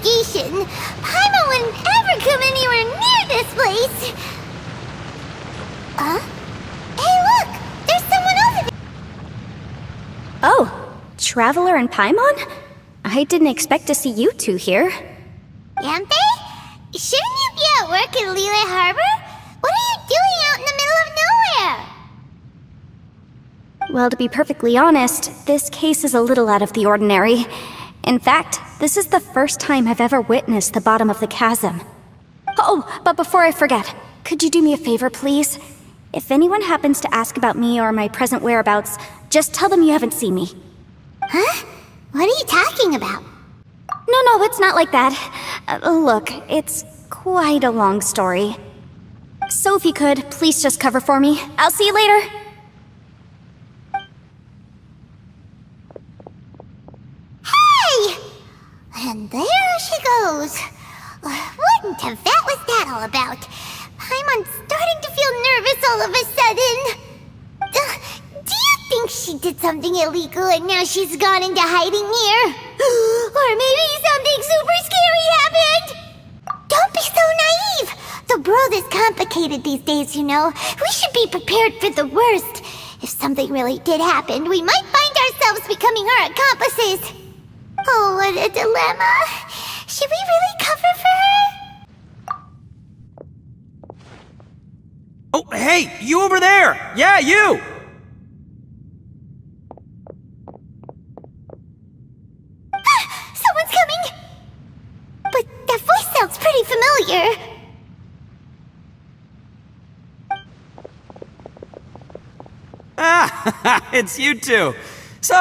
investigation. Paimon wouldn't ever come anywhere near this place. Hey, look! There's someone over there! Oh, Traveler and Paimon? I didn't expect to see you two here. Yanfei? Shouldn't you be at work in Liyue Harbor? What are you doing out in the middle of nowhere? Well, to be perfectly honest, this case is a little out of the ordinary. In fact, this is the first time I've ever witnessed the bottom of the chasm. Oh, but before I forget, could you do me a favor, please? If anyone happens to ask about me or my present whereabouts, just tell them you haven't seen me. Huh? What are you talking about? No, it's not like that. Look, it's quite a long story. So if you could, please just cover for me. I'll see you later. Hey! And there she goes. What in Teyvat was that all about? Paimon's starting to feel nervous all of a sudden. Do you think she did something illegal and now she's gone into hiding here? Or maybe something super scary happened? Don't be so naive! The world is complicated these days, you know. We should be prepared for the worst. If something really did happen, we might find ourselves becoming her accomplices. Oh, what a dilemma. Should we really cover for her? Oh, hey, you over there! Yeah, you! Someone's coming! But that voice sounds pretty familiar. Ah, it's you two. So,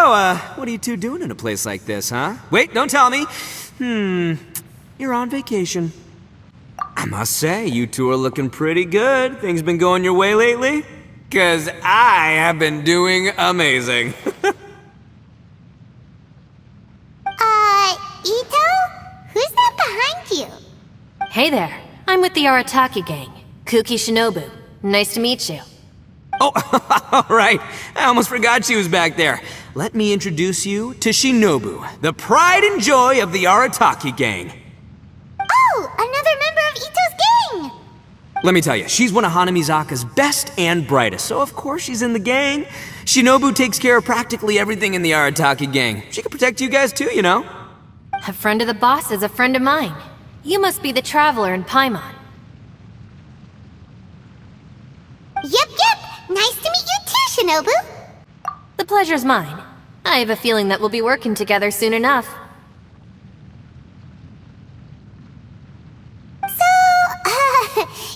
what are you two doing in a place like this, huh? Wait, don't tell me. You're on vacation. I must say, you two are looking pretty good. Things been going your way lately? 'Cause I have been doing amazing. Ito? Who's that behind you? Hey there, I'm with the Arataki gang. Kuki Shinobu. Nice to meet you. Oh, all right. I almost forgot she was back there. Let me introduce you to Shinobu, the pride and joy of the Arataki gang. Oh, another member of Ito's gang! Let me tell you, she's one of Hanamizaka's best and brightest, so of course she's in the gang. Shinobu takes care of practically everything in the Arataki gang. She can protect you guys too, you know. A friend of the boss is a friend of mine. You must be the Traveler in Paimon. Yep. Nice to meet you too, Shinobu. The pleasure's mine. I have a feeling that we'll be working together soon enough. So,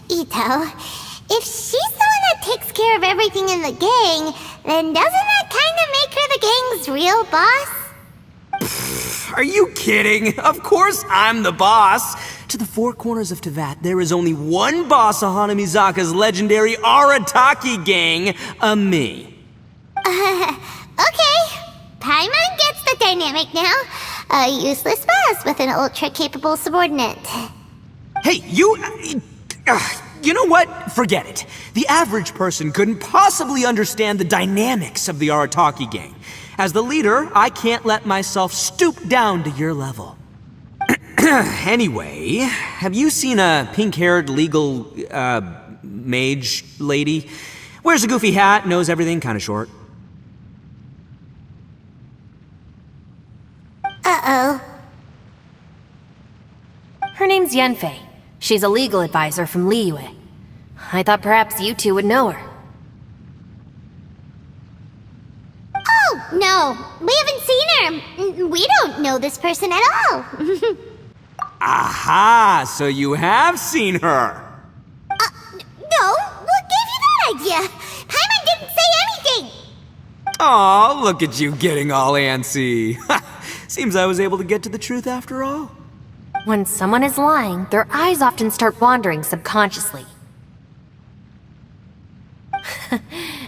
Ito, if she's the one that takes care of everything in the gang, then doesn't that kind of make her the gang's real boss? Are you kidding? Of course I'm the boss. To the four corners of Teyvat, there is only one boss of Hanamizaka's legendary Arataki gang, me. Okay. Paimon gets the dynamic now. A useless boss with an ultra-capable subordinate. Hey, you know what? Forget it. The average person couldn't possibly understand the dynamics of the Arataki gang. As the leader, I can't let myself stoop down to your level. Anyway, have you seen a pink-haired legal, mage lady? Wears a goofy hat, knows everything, kinda short. Uh-oh. Her name's Yanfei. She's a legal advisor from Liyue. I thought perhaps you two would know her. Oh, no. We haven't seen her. We don't know this person at all. Aha! So you have seen her! No. What gave you that idea? Paimon didn't say anything. Aw, look at you getting all antsy. Seems I was able to get to the truth after all. When someone is lying, their eyes often start wandering subconsciously.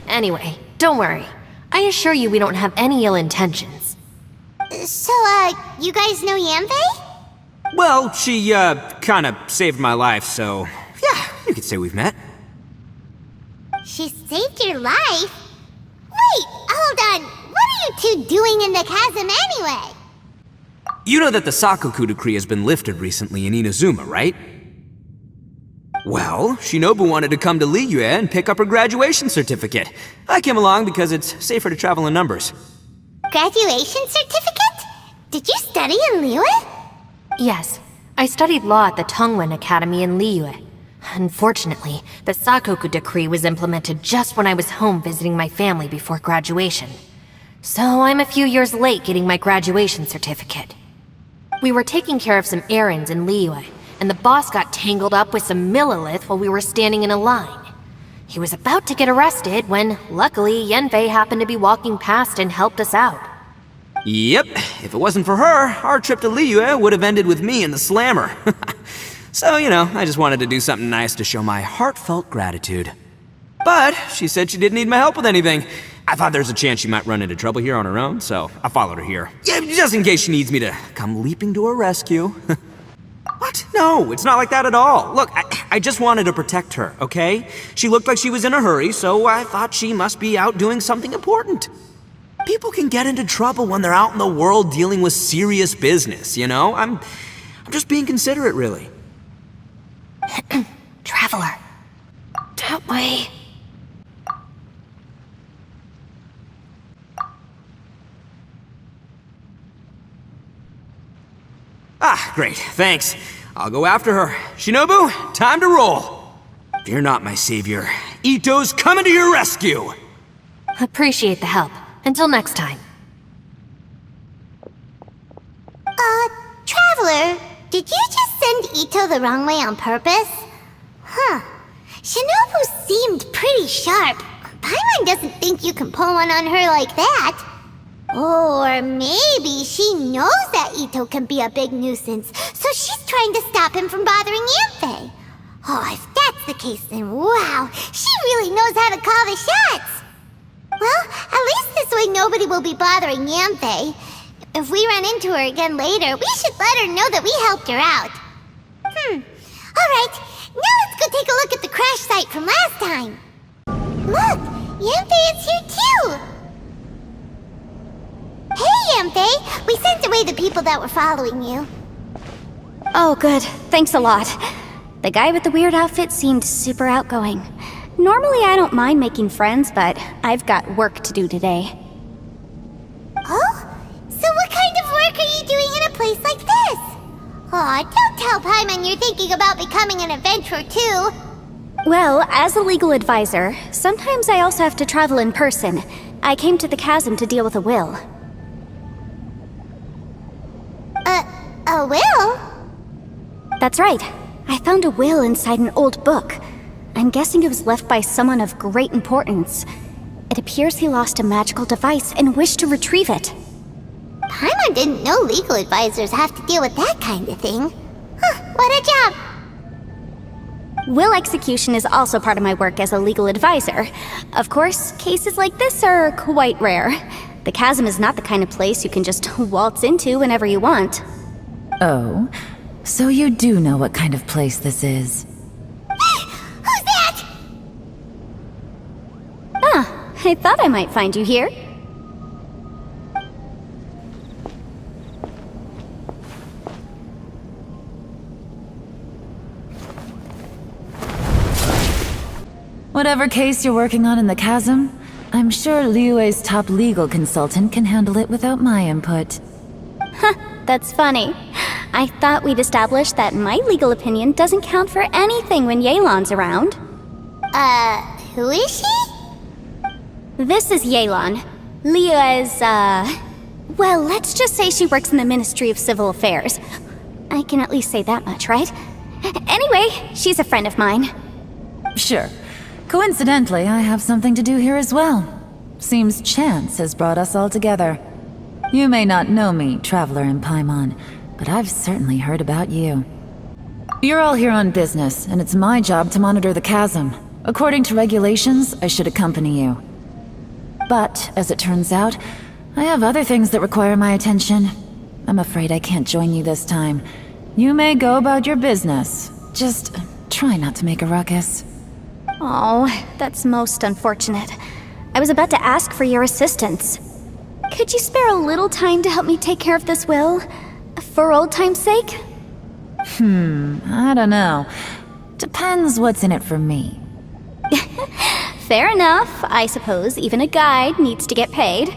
Anyway, don't worry. I assure you we don't have any ill intentions. So, you guys know Yanfei? Well, she, kinda saved my life, so yeah, you could say we've met. She saved your life? Wait, hold on. What are you two doing in the chasm anyway? You know that the Sakoku decree has been lifted recently in Inazuma, right? Well, Shinobu wanted to come to Liyue and pick up her graduation certificate. I came along because it's safer to travel in numbers. Graduation certificate? Did you study in Liyue? Yes, I studied law at the Tongwen Academy in Liyue. Unfortunately, the Sakoku decree was implemented just when I was home visiting my family before graduation. So I'm a few years late getting my graduation certificate. We were taking care of some errands in Liyue, and the boss got tangled up with some Millilith while we were standing in a line. He was about to get arrested when, luckily, Yenfei happened to be walking past and helped us out. Yep, if it wasn't for her, our trip to Liyue would have ended with me in the slammer. So, I just wanted to do something nice to show my heartfelt gratitude. But she said she didn't need my help with anything. I thought there's a chance she might run into trouble here on her own, so I followed her here. Yeah, just in case she needs me to come leaping to her rescue. What? No, it's not like that at all. Look, I just wanted to protect her, okay? She looked like she was in a hurry, so I thought she must be out doing something important. People can get into trouble when they're out in the world dealing with serious business, I'm just being considerate, really. Traveler. That way. Ah, great, thanks. I'll go after her. Shinobu, time to roll. Fear not, my savior. Ito's coming to your rescue! Appreciate the help. Until next time. Traveler, did you just send Ito the wrong way on purpose? Huh. Shinobu seemed pretty sharp. Paimon doesn't think you can pull one on her like that. Or maybe she knows that Ito can be a big nuisance, so she's trying to stop him from bothering Yanfei. Oh, if that's the case, then wow, she really knows how to call the shots. Well, at least this way nobody will be bothering Yanfei. If we run into her again later, we should let her know that we helped her out. Alright, now let's go take a look at the crash site from last time. Look, Yanfei is here too! Hey, Yanfei! We sent away the people that were following you. Oh, good. Thanks a lot. The guy with the weird outfit seemed super outgoing. Normally I don't mind making friends, but I've got work to do today. Oh? So what kind of work are you doing in a place like this? Aw, don't tell Paimon you're thinking about becoming an adventurer too. Well, as a legal advisor, sometimes I also have to travel in person. I came to the chasm to deal with a will. A will? That's right. I found a will inside an old book. I'm guessing it was left by someone of great importance. It appears he lost a magical device and wished to retrieve it. Paimon didn't know legal advisors have to deal with that kind of thing. Huh, what a job! Will execution is also part of my work as a legal advisor. Of course, cases like this are quite rare. The chasm is not the kind of place you can just waltz into whenever you want. Oh, so you do know what kind of place this is. Who's that? Ah, I thought I might find you here. Whatever case you're working on in the chasm, I'm sure Liyue's top legal consultant can handle it without my input. Huh, that's funny. I thought we'd established that my legal opinion doesn't count for anything when Yelan's around. Who is she? This is Yelan. Liyue's, well, let's just say she works in the Ministry of Civil Affairs. I can at least say that much, right? Anyway, she's a friend of mine. Sure. Coincidentally, I have something to do here as well. Seems chance has brought us all together. You may not know me, Traveler in Paimon, but I've certainly heard about you. You're all here on business, and it's my job to monitor the chasm. According to regulations, I should accompany you. But, as it turns out, I have other things that require my attention. I'm afraid I can't join you this time. You may go about your business. Just try not to make a ruckus. Oh, that's most unfortunate. I was about to ask for your assistance. Could you spare a little time to help me take care of this will? For old time's sake? I don't know. Depends what's in it for me. Fair enough. I suppose even a guide needs to get paid.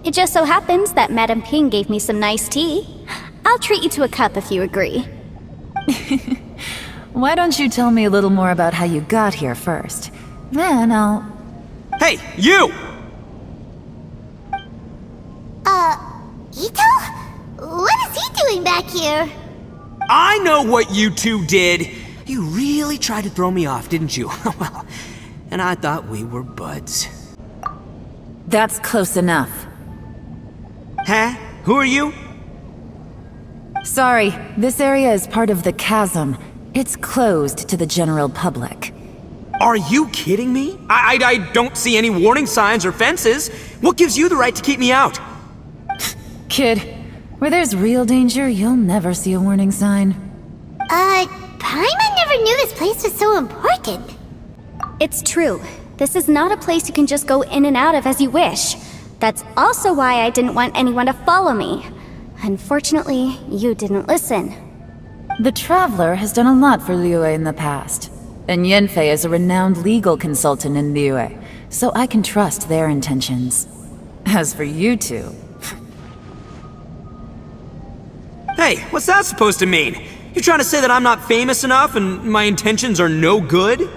It just so happens that Madame Ping gave me some nice tea. I'll treat you to a cup if you agree. Why don't you tell me a little more about how you got here first? Then I'll... Hey, you! Ito? What is he doing back here? I know what you two did. You really tried to throw me off, didn't you? Well, and I thought we were buds. That's close enough. Huh? Who are you? Sorry, this area is part of the chasm. It's closed to the general public. Are you kidding me? I don't see any warning signs or fences. What gives you the right to keep me out? Kid, where there's real danger, you'll never see a warning sign. Paimon never knew this place was so important. It's true. This is not a place you can just go in and out of as you wish. That's also why I didn't want anyone to follow me. Unfortunately, you didn't listen. The Traveler has done a lot for Liyue in the past. And Yanfei is a renowned legal consultant in Liyue, so I can trust their intentions. As for you two... Hey, what's that supposed to mean? You trying to say that I'm not famous enough and my intentions are no good?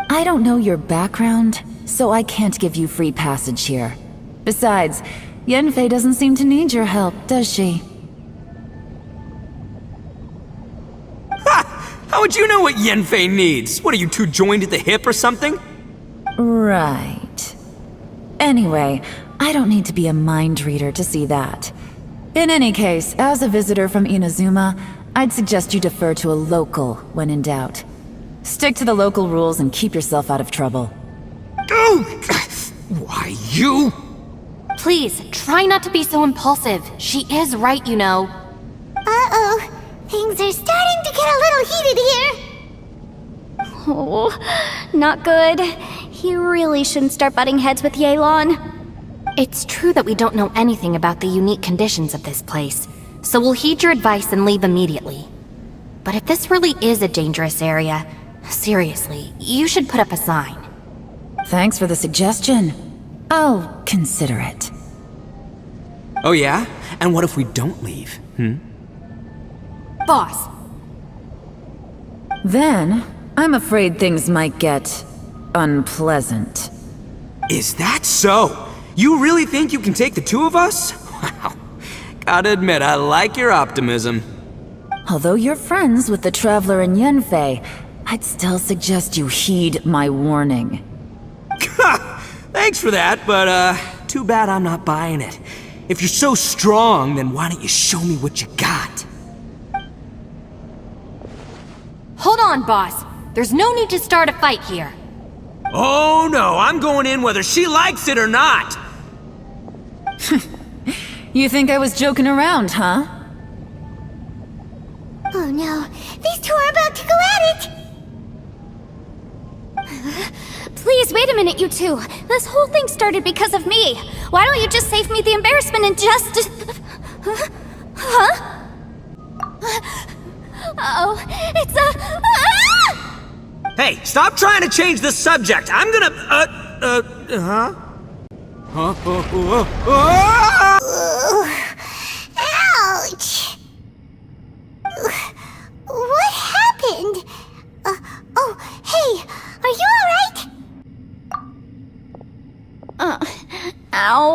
I don't know your background, so I can't give you free passage here. Besides, Yanfei doesn't seem to need your help, does she? Ha! How would you know what Yanfei needs? What, are you two joined at the hip or something? Right. Anyway, I don't need to be a mind reader to see that. In any case, as a visitor from Inazuma, I'd suggest you defer to a local when in doubt. Stick to the local rules and keep yourself out of trouble. Oh! Why, you? Please, try not to be so impulsive. She is right, you know. Uh-oh. Things are starting to get a little heated here. Oh, not good. He really shouldn't start butting heads with Yelan. It's true that we don't know anything about the unique conditions of this place, so we'll heed your advice and leave immediately. But if this really is a dangerous area, seriously, you should put up a sign. Thanks for the suggestion. I'll consider it. Oh yeah? And what if we don't leave? Boss, Then, I'm afraid things might get... unpleasant. Is that so? You really think you can take the two of us? Wow. Gotta admit, I like your optimism. Although you're friends with the Traveler and Yanfei, I'd still suggest you heed my warning. Thanks for that, but too bad I'm not buying it. If you're so strong, then why don't you show me what you got? hold on, boss. There's no need to start a fight here. Oh no, I'm going in whether she likes it or not. You think I was joking around, huh? Oh no, these two are about to go at it! Please, wait a minute, you two. This whole thing started because of me. Why don't you just save me the embarrassment and just... Huh? Oh, it's a... Ah! Hey, stop trying to change the subject. I'm gonna, huh? Ouch! What happened? Oh, hey, are you alright? Ow.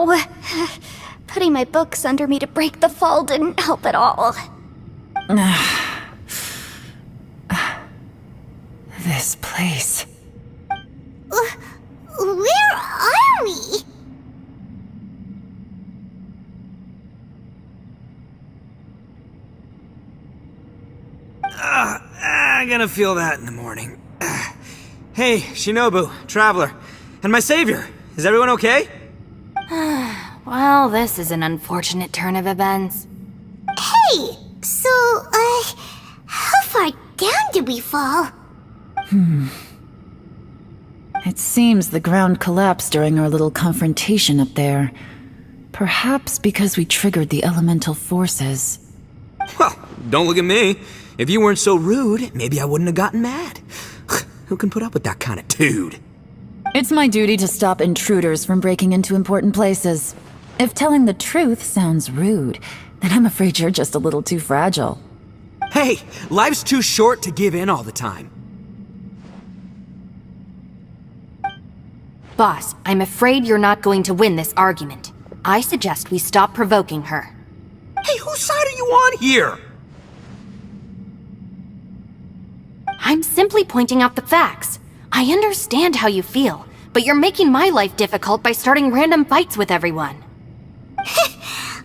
Putting my books under me to break the fall didn't help at all. This place. Where are we? I'm gonna feel that in the morning. Hey, Shinobu, Traveler, and my savior. Is everyone okay? Well, this is an unfortunate turn of events. Hey, so, how far down did we fall? It seems the ground collapsed during our little confrontation up there. Perhaps because we triggered the elemental forces. Well, don't look at me. If you weren't so rude, maybe I wouldn't have gotten mad. Who can put up with that kind of dude? It's my duty to stop intruders from breaking into important places. If telling the truth sounds rude, then I'm afraid you're just a little too fragile. Hey, life's too short to give in all the time. Boss, I'm afraid you're not going to win this argument. I suggest we stop provoking her. Hey, whose side are you on here? I'm simply pointing out the facts. I understand how you feel, but you're making my life difficult by starting random fights with everyone.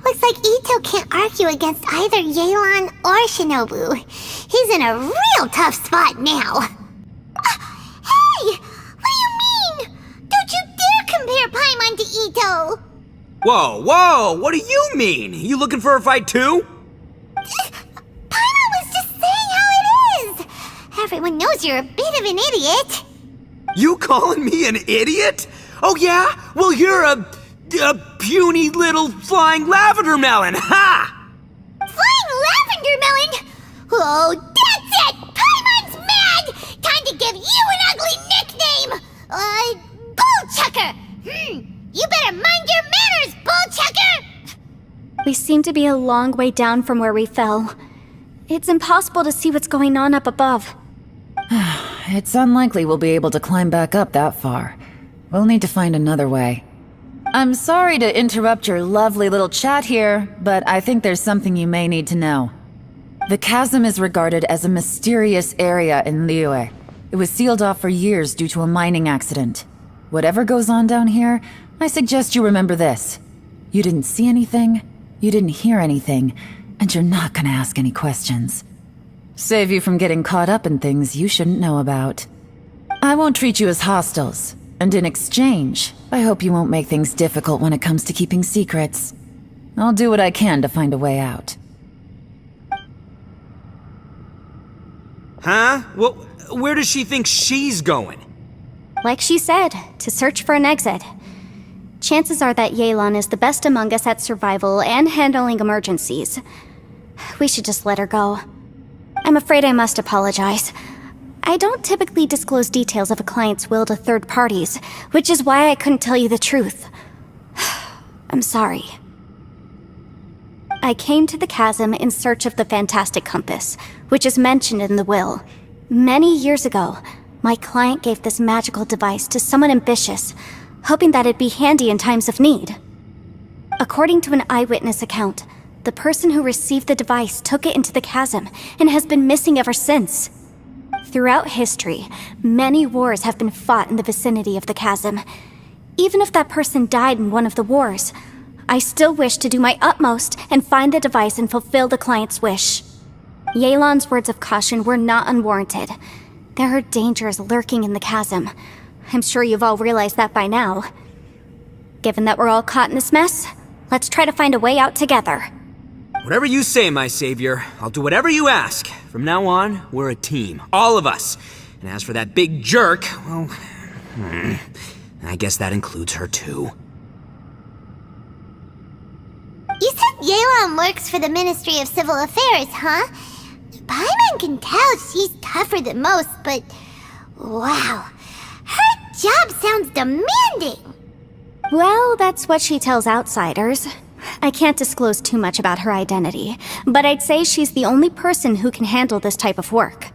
Looks like Ito can't argue against either Yelan or Shinobu. He's in a real tough spot now. Hey! What do you mean? Don't you dare compare Paimon to Ito! Whoa, what do you mean? You looking for a fight too? Paimon was just saying how it is! Everyone knows you're a bit of an idiot. You calling me an idiot? Oh yeah? Well, you're a puny little flying lavender melon, ha! Flying lavender melon? Oh, that's it! Paimon's mad! Time to give you an ugly nickname! Bullchucker! You better mind your manners, Bullchucker! We seem to be a long way down from where we fell. It's impossible to see what's going on up above. It's unlikely we'll be able to climb back up that far. We'll need to find another way. I'm sorry to interrupt your lovely little chat here, but I think there's something you may need to know. The chasm is regarded as a mysterious area in Liyue. It was sealed off for years due to a mining accident. Whatever goes on down here, I suggest you remember this. You didn't see anything, you didn't hear anything, and you're not gonna ask any questions. Save you from getting caught up in things you shouldn't know about. I won't treat you as hostiles, and in exchange, I hope you won't make things difficult when it comes to keeping secrets. I'll do what I can to find a way out. Huh? Well, where does she think she's going? Like she said, to search for an exit. Chances are that Yelan is the best among us at survival and handling emergencies. We should just let her go. I'm afraid I must apologize. I don't typically disclose details of a client's will to third parties, which is why I couldn't tell you the truth. I'm sorry. I came to the chasm in search of the fantastic compass, which is mentioned in the will. Many years ago, my client gave this magical device to someone ambitious, hoping that it'd be handy in times of need. According to an eyewitness account, the person who received the device took it into the chasm and has been missing ever since. Throughout history, many wars have been fought in the vicinity of the chasm. Even if that person died in one of the wars, I still wish to do my utmost and find the device and fulfill the client's wish. Yelan's words of caution were not unwarranted. There are dangers lurking in the chasm. I'm sure you've all realized that by now. Given that we're all caught in this mess, let's try to find a way out together. Whatever you say, my savior. I'll do whatever you ask. From now on, we're a team. All of us. And as for that big jerk, well, I guess that includes her too. You said Yelan works for the Ministry of Civil Affairs, huh? Paimon can tell she's tougher than most, but wow, her job sounds demanding. Well, that's what she tells outsiders. I can't disclose too much about her identity, but I'd say she's the only person who can handle this type of work.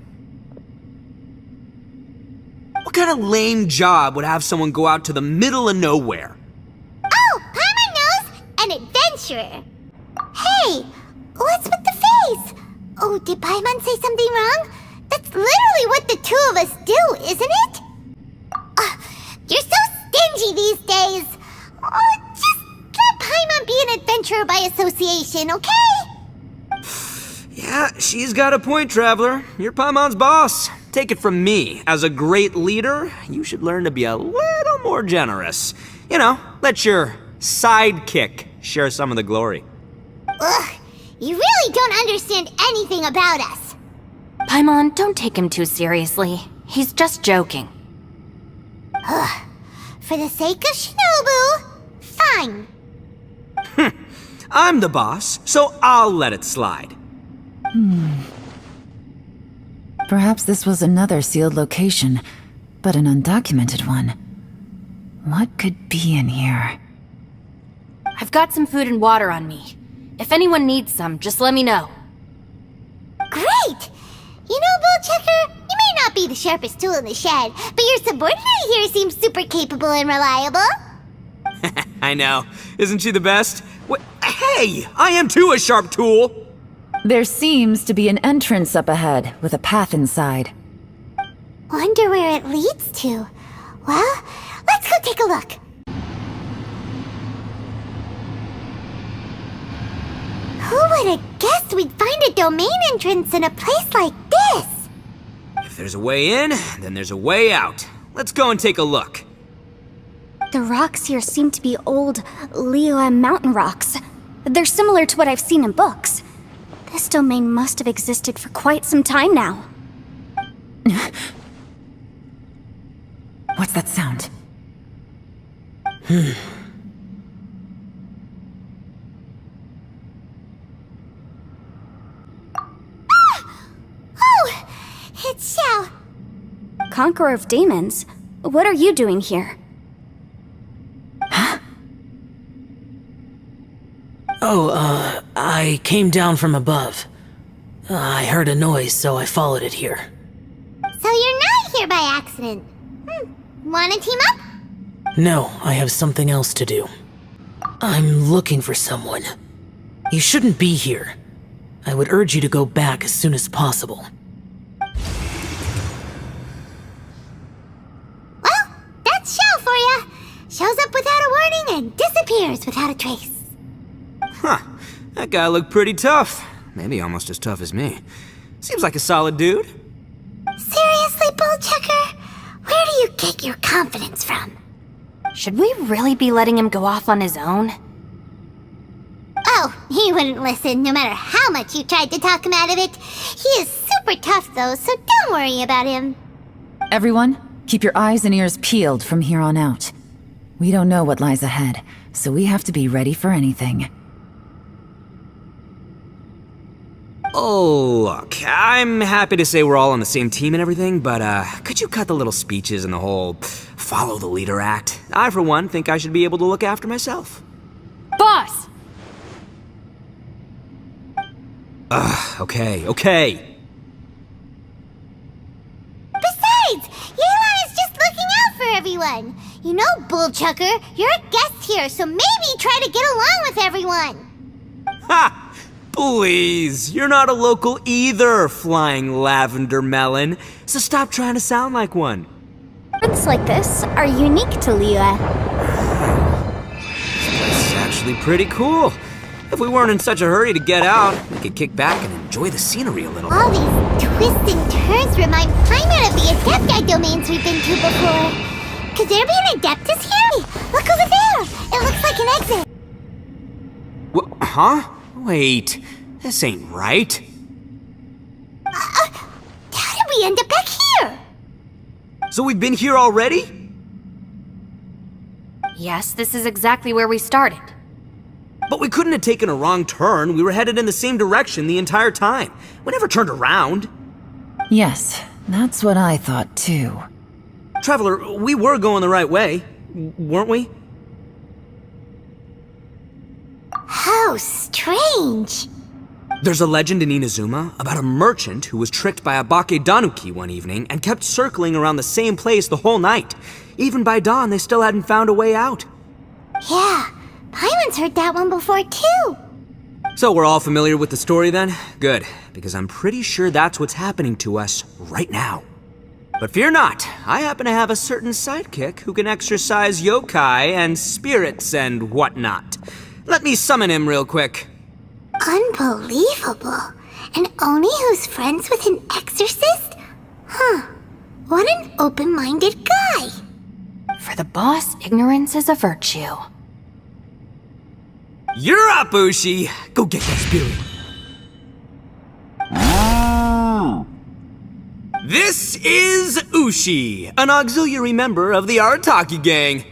What kind of lame job would have someone go out to the middle of nowhere? Oh, Paimon knows! An adventurer. Hey, what's with the face? Oh, did Paimon say something wrong? That's literally what the two of us do, isn't it? You're so stingy these days. Oh, just let Paimon be an adventurer by association, okay? Yeah, she's got a point, Traveler. You're Paimon's boss. Take it from me. As a great leader, you should learn to be a little more generous. You know, let your sidekick share some of the glory. Ugh, you really don't understand anything about us. Paimon, don't take him too seriously. He's just joking. For the sake of Shinobu, fine. I'm the boss, so I'll let it slide. Perhaps this was another sealed location, but an undocumented one. What could be in here? I've got some food and water on me. If anyone needs some, just let me know. Great! You know, Bullchecker, you may not be the sharpest tool in the shed, but your subordinate here seems super capable and reliable. I know. Isn't she the best? Hey! I am too a sharp tool! There seems to be an entrance up ahead, with a path inside. Wonder where it leads to. Well, let's go take a look. Who would have guessed we'd find a domain entrance in a place like this? If there's a way in, then there's a way out. Let's go and take a look. The rocks here seem to be old Liyue mountain rocks. They're similar to what I've seen in books. This domain must have existed for quite some time now. What's that sound? Oh, it's Xiao. Conqueror of Demons? What are you doing here? I came down from above. I heard a noise, so I followed it here. So you're not here by accident. Wanna team up? No, I have something else to do. I'm looking for someone. You shouldn't be here. I would urge you to go back as soon as possible. Well, that's Xiao for ya. Shows up without a warning and disappears without a trace. Huh. That guy looked pretty tough. Maybe almost as tough as me. Seems like a solid dude. Seriously, Bullchecker? Where do you get your confidence from? Should we really be letting him go off on his own? Oh, he wouldn't listen no matter how much you tried to talk him out of it. He is super tough though, so don't worry about him. Everyone, keep your eyes and ears peeled from here on out. We don't know what lies ahead, so we have to be ready for anything. Oh, look, I'm happy to say we're all on the same team and everything, but could you cut the little speeches and the whole follow the leader act? I, for one, think I should be able to look after myself. Boss! Okay. Besides, Yelan is just looking out for everyone. You know, Bullchucker, you're a guest here, so maybe try to get along with everyone. Ha! Please, you're not a local either, flying lavender melon, so stop trying to sound like one. Events like this are unique to Liyue. This is actually pretty cool. If we weren't in such a hurry to get out, we could kick back and enjoy the scenery a little. All these twists and turns remind Paimon of the Adepti domains we've been to before. Could there be an Adeptus here? Look over there! It looks like an exit. Huh? Wait, this ain't right. How did we end up back here? So we've been here already? Yes, this is exactly where we started. But we couldn't have taken a wrong turn. We were headed in the same direction the entire time. We never turned around. Yes, that's what I thought too. Traveler, we were going the right way, weren't we? How strange. There's a legend in Inazuma about a merchant who was tricked by a Bakedanuki one evening and kept circling around the same place the whole night. Even by dawn, they still hadn't found a way out. Yeah, Paimon's heard that one before too. So we're all familiar with the story then? Good, because I'm pretty sure that's what's happening to us right now. But fear not, I happen to have a certain sidekick who can exercise yokai and spirits and whatnot. Let me summon him real quick. Unbelievable. And Oni who's friends with an exorcist? Huh. What an open-minded guy. For the boss, ignorance is a virtue. You're up, Ushi! Go get that spirit. This is Ushi, an auxiliary member of the Arataki gang.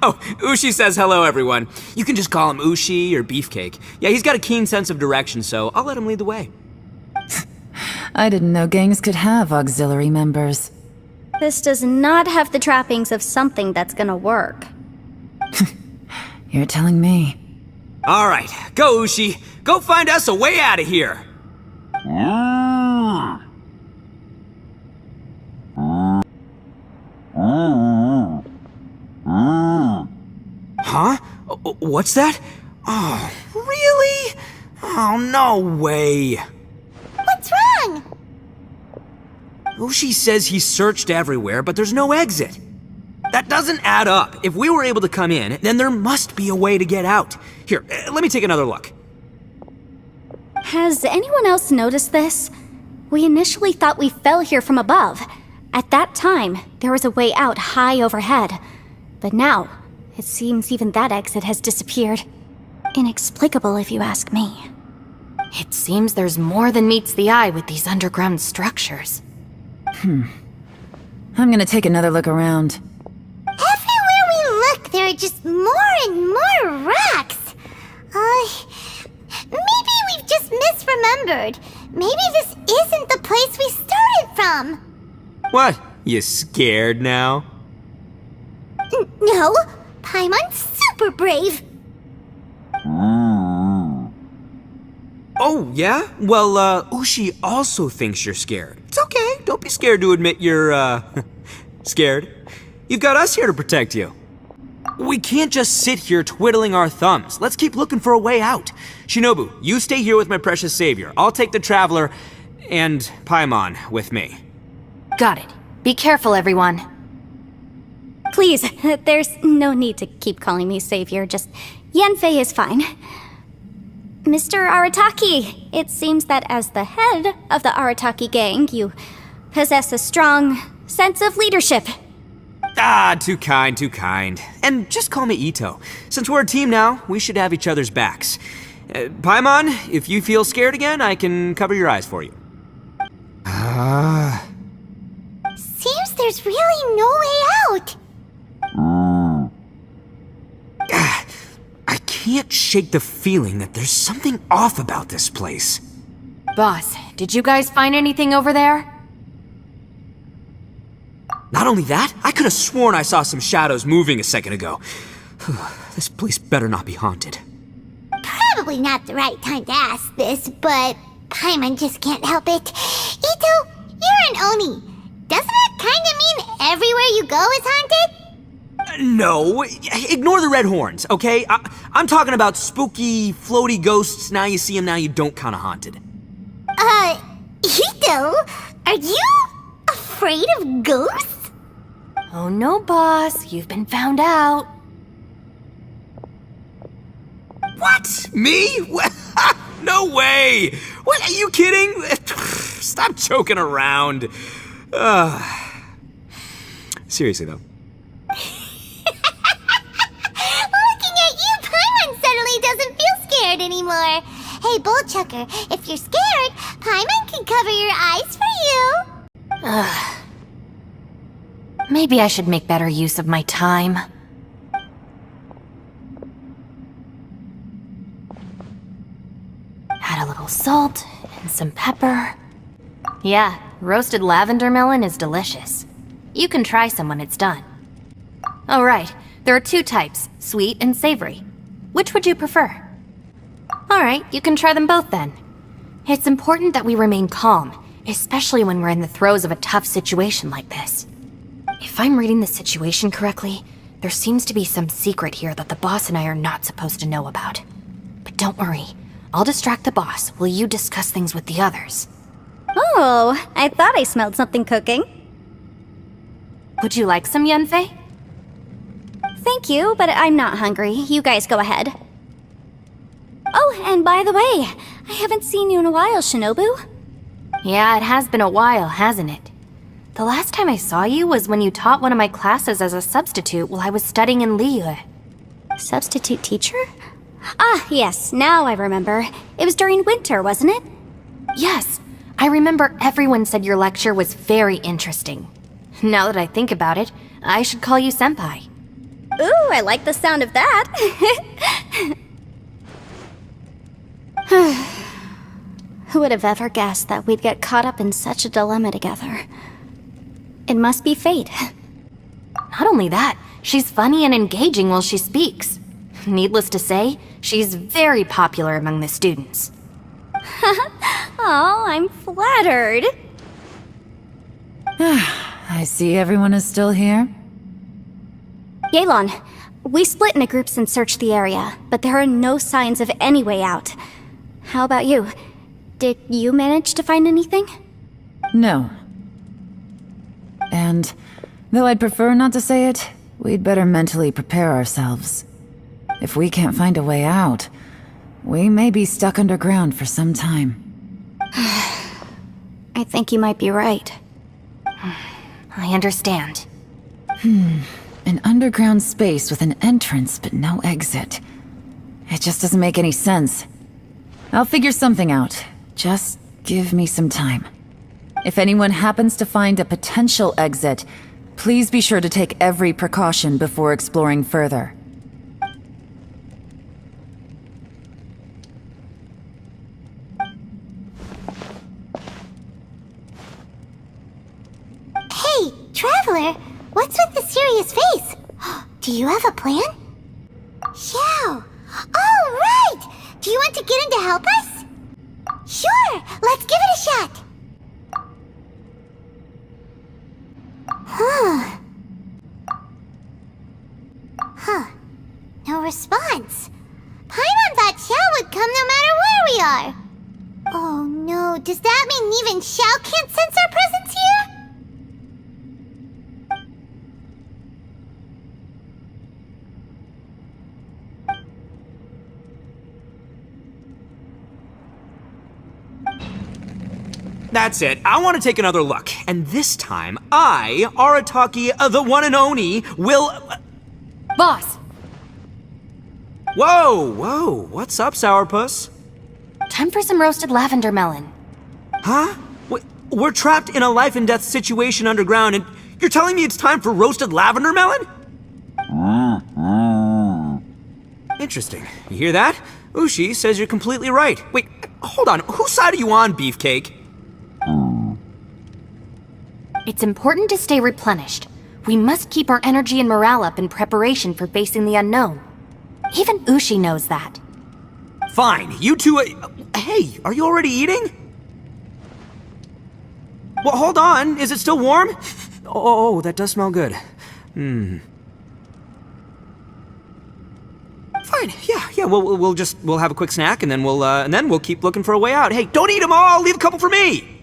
Oh, Ushi says hello, everyone. You can just call him Ushi or Beefcake. Yeah, he's got a keen sense of direction, so I'll let him lead the way. I didn't know gangs could have auxiliary members. This does not have the trappings of something that's gonna work. You're telling me. All right, go, Ushi. Go find us a way out of here. Huh? What's that? Oh, really? Oh, no way. What's wrong? Ushi says he searched everywhere, but there's no exit. That doesn't add up. If we were able to come in, then there must be a way to get out. Here, let me take another look. Has anyone else noticed this? We initially thought we fell here from above. At that time, there was a way out high overhead. But now, it seems even that exit has disappeared. Inexplicable, if you ask me. It seems there's more than meets the eye with these underground structures. I'm gonna take another look around. Everywhere we look, there are just more and more rocks. Maybe we've just misremembered. Maybe this isn't the place we started from. What? You scared now? No, Paimon's super brave. Oh, yeah? Well, Ushi also thinks you're scared. It's okay. Don't be scared to admit you're, scared. You've got us here to protect you. We can't just sit here twiddling our thumbs. Let's keep looking for a way out. Shinobu, you stay here with my precious savior. I'll take the Traveler and Paimon with me. Got it. Be careful, everyone. Please, there's no need to keep calling me savior, just Yanfei is fine. Mr. Arataki, it seems that as the head of the Arataki gang, you possess a strong sense of leadership. Ah, too kind, too kind. And just call me Ito. Since we're a team now, we should have each other's backs. Paimon, if you feel scared again, I can cover your eyes for you. Seems there's really no way out. I can't shake the feeling that there's something off about this place. Boss, did you guys find anything over there? Not only that, I could have sworn I saw some shadows moving a second ago. This place better not be haunted. Probably not the right time to ask this, but Paimon just can't help it. Ito, you're an Oni. Doesn't it kinda mean everywhere you go is haunted? No, ignore the red horns, okay? I'm talking about spooky, floaty ghosts, now you see them, now you don't kinda haunted. Ito, are you afraid of ghosts? Oh no, boss. You've been found out. What? Me? No way! What, are you kidding? Stop joking around. Seriously, though. Looking at you, Paimon suddenly doesn't feel scared anymore. Hey, Bullchucker, if you're scared, Paimon can cover your eyes for you. Maybe I should make better use of my time. Add a little salt and some pepper. Yeah, roasted lavender melon is delicious. You can try some when it's done. Oh right, there are two types, sweet and savory. Which would you prefer? Alright, you can try them both then. It's important that we remain calm, especially when we're in the throes of a tough situation like this. If I'm reading the situation correctly, there seems to be some secret here that the boss and I are not supposed to know about. But don't worry, I'll distract the boss while you discuss things with the others. Oh, I thought I smelled something cooking. Would you like some, Yanfei? Thank you, but I'm not hungry. You guys go ahead. Oh, and by the way, I haven't seen you in a while, Shinobu. Yeah, it has been a while, hasn't it? The last time I saw you was when you taught one of my classes as a substitute while I was studying in Liyue. Substitute teacher? Ah, yes, now I remember. It was during winter, wasn't it? Yes, I remember everyone said your lecture was very interesting. Now that I think about it, I should call you Senpai. Ooh, I like the sound of that. Who would have ever guessed that we'd get caught up in such a dilemma together? It must be fate. Not only that, she's funny and engaging while she speaks. Needless to say, she's very popular among the students. Oh, I'm flattered. I see everyone is still here. Yelan, we split into groups and searched the area, but there are no signs of any way out. How about you? Did you manage to find anything? No. And, though I'd prefer not to say it, we'd better mentally prepare ourselves. If we can't find a way out, we may be stuck underground for some time. I think you might be right. I understand. An underground space with an entrance but no exit. It just doesn't make any sense. I'll figure something out. Just give me some time. If anyone happens to find a potential exit, please be sure to take every precaution before exploring further. Hey, Traveler, what's with the serious face? Do you have a plan? Yeah. Oh, right! Do you want to get in to help us? Sure, let's give it a shot. No response. Paimon thought Xiao would come no matter where we are. Oh no, does that mean even Xiao can't sense our presence here? That's it. I want to take another look. And this time, I, Arataki, the one and only, will... Boss! Whoa! What's up, Sourpuss? Time for some roasted lavender melon. Huh? We're trapped in a life and death situation underground, and you're telling me it's time for roasted lavender melon? Interesting. You hear that? Ushi says you're completely right. Wait, hold on. Whose side are you on, Beefcake? It's important to stay replenished. We must keep our energy and morale up in preparation for facing the unknown. Even Ushi knows that. Fine, you two... hey, are you already eating? Well, hold on. Is it still warm? Oh, that does smell good. Fine, yeah. We'll have a quick snack, and then we'll keep looking for a way out. Hey, don't eat them all. Leave a couple for me.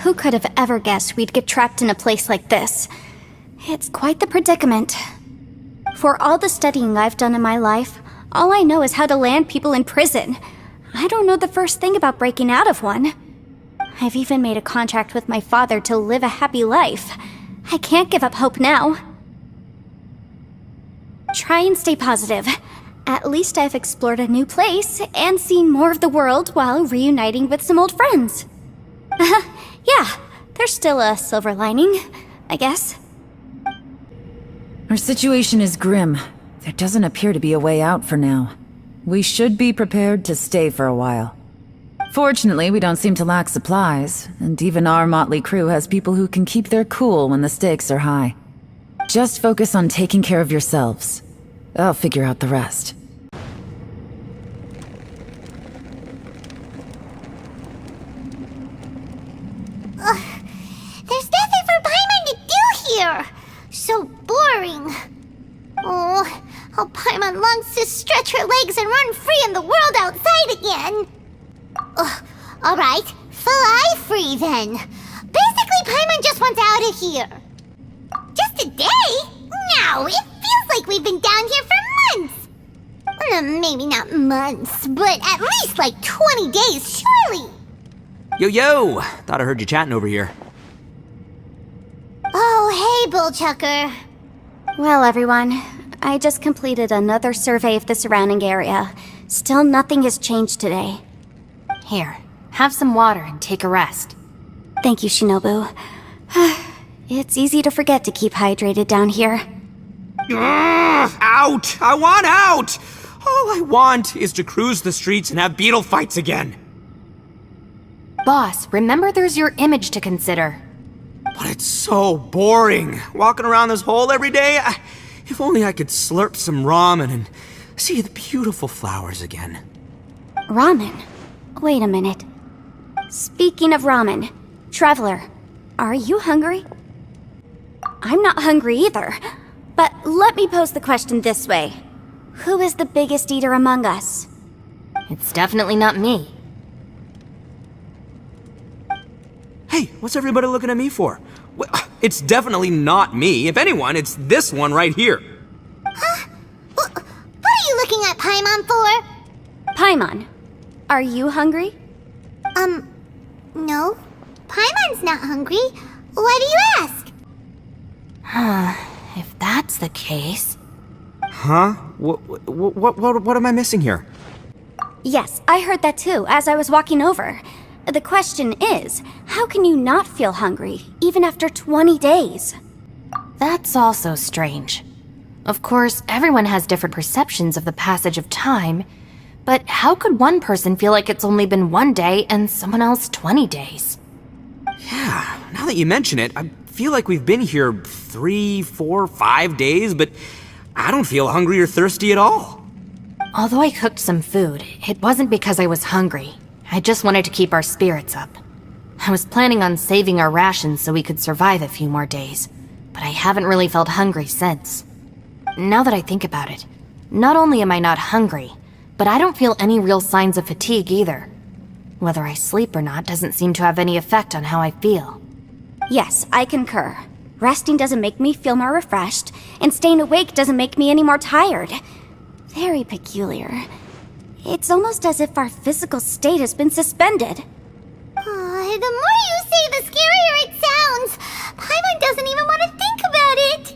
Who could have ever guessed we'd get trapped in a place like this? It's quite the predicament. For all the studying I've done in my life, all I know is how to land people in prison. I don't know the first thing about breaking out of one. I've even made a contract with my father to live a happy life. I can't give up hope now. Try and stay positive. At least I've explored a new place and seen more of the world while reuniting with some old friends. Yeah, there's still a silver lining, I guess. Our situation is grim. There doesn't appear to be a way out for now. We should be prepared to stay for a while. Fortunately, we don't seem to lack supplies, and even our motley crew has people who can keep their cool when the stakes are high. Just focus on taking care of yourselves. I'll figure out the rest. There's nothing for Paimon to do here. So boring. Oh, how Paimon longs to stretch her legs and run free in the world outside again. Alright, fly free then. Basically, Paimon just wants out of here. Just a day? No, it feels like we've been down here for months. Maybe not months, but at least like 20 days, surely. Yo! Thought I heard you chatting over here. Oh, hey, Bullchucker. Well, everyone, I just completed another survey of the surrounding area. Still nothing has changed today. Here, have some water and take a rest. Thank you, Shinobu. It's easy to forget to keep hydrated down here. Out! I want out! All I want is to cruise the streets and have beetle fights again. Boss, remember there's your image to consider. But it's so boring, walking around this hole every day. If only I could slurp some ramen and see the beautiful flowers again. Ramen? Wait a minute. Speaking of ramen, Traveler, are you hungry? I'm not hungry either. But let me pose the question this way. Who is the biggest eater among us? It's definitely not me. Hey, what's everybody looking at me for? It's definitely not me. If anyone, it's this one right here. Huh? What are you looking at Paimon for? Paimon, are you hungry? No. Paimon's not hungry. Why do you ask? If that's the case... Huh? What am I missing here? Yes, I heard that too, as I was walking over. The question is, how can you not feel hungry, even after 20 days? That's also strange. Of course, everyone has different perceptions of the passage of time, but how could one person feel like it's only been 1 day and someone else 20 days? Yeah, now that you mention it, I feel like we've been here 3, 4, 5 days, but I don't feel hungry or thirsty at all. Although I cooked some food, it wasn't because I was hungry. I just wanted to keep our spirits up. I was planning on saving our rations so we could survive a few more days, but I haven't really felt hungry since. Now that I think about it, not only am I not hungry, but I don't feel any real signs of fatigue either. Whether I sleep or not doesn't seem to have any effect on how I feel. Yes, I concur. Resting doesn't make me feel more refreshed, and staying awake doesn't make me any more tired. Very peculiar. It's almost as if our physical state has been suspended. The more you say, the scarier it sounds. Paimon doesn't even want to think about it.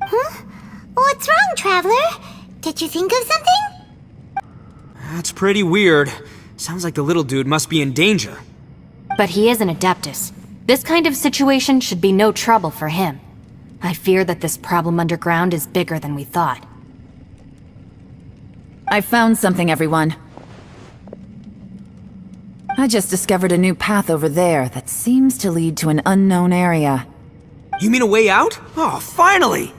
Huh? What's wrong, Traveler? Did you think of something? That's pretty weird. Sounds like the little dude must be in danger. But he is an Adeptus. This kind of situation should be no trouble for him. I fear that this problem underground is bigger than we thought. I found something, everyone. I just discovered a new path over there that seems to lead to an unknown area. You mean a way out? Oh, finally!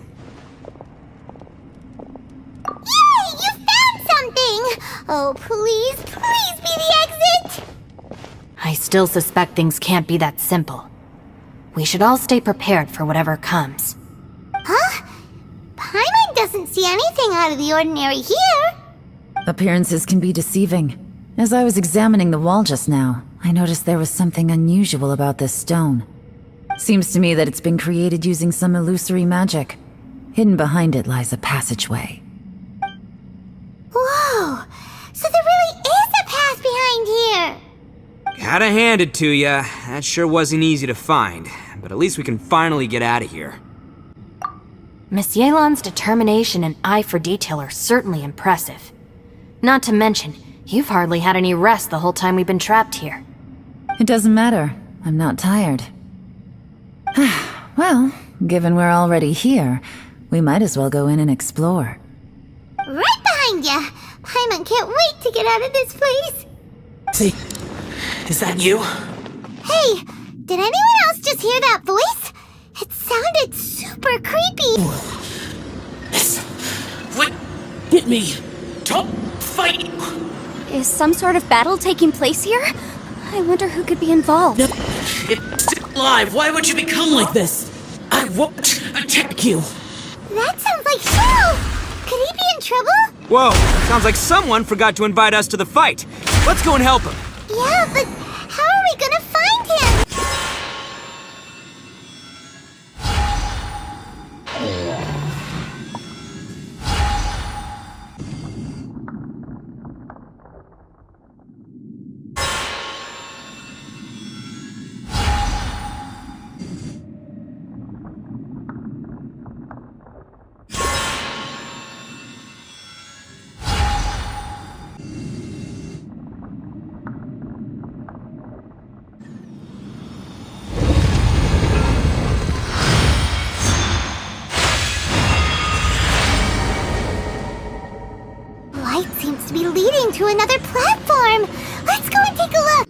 Yay! You found something! Oh, please be the exit! I still suspect things can't be that simple. We should all stay prepared for whatever comes. Huh? Paimon doesn't see anything out of the ordinary here. Appearances can be deceiving. As I was examining the wall just now, I noticed there was something unusual about this stone. Seems to me that it's been created using some illusory magic. Hidden behind it lies a passageway. Whoa! So there really is a path behind here! Gotta hand it to ya. That sure wasn't easy to find. But at least we can finally get out of here. Miss Yelan's determination and eye for detail are certainly impressive. Not to mention, you've hardly had any rest the whole time we've been trapped here. It doesn't matter. I'm not tired. Well, given we're already here, we might as well go in and explore. Right behind ya! Paimon can't wait to get out of this place! Hey, is that you? Hey, did anyone else just hear that voice? It sounded super creepy! What? Hit me! Don't fight! Is some sort of battle taking place here? I wonder who could be involved. No, it's still alive! Why would you become like this? I won't attack you! That sounds like Shell! Could he be in trouble? Whoa, sounds like someone forgot to invite us to the fight. Let's go and help him. Yeah, but how are we gonna find him? seems to be leading to another platform. Let's go and take a look.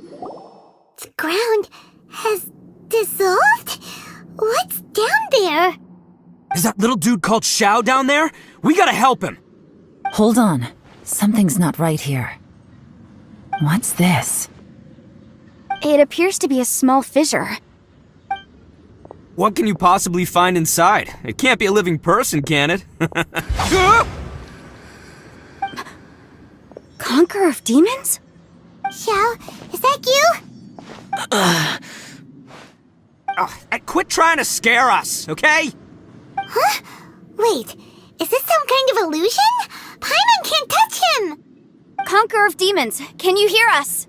The ground has dissolved? What's down there? Is that little dude called Xiao down there? We gotta help him! Hold on. Something's not right here. What's this? It appears to be a small fissure. What can you possibly find inside? It can't be a living person, can it? Conqueror of demons? Xiao, is that you? Quit trying to scare us, okay? Huh? Wait, is this some kind of illusion? Paimon can't touch him! Conqueror of demons, can you hear us?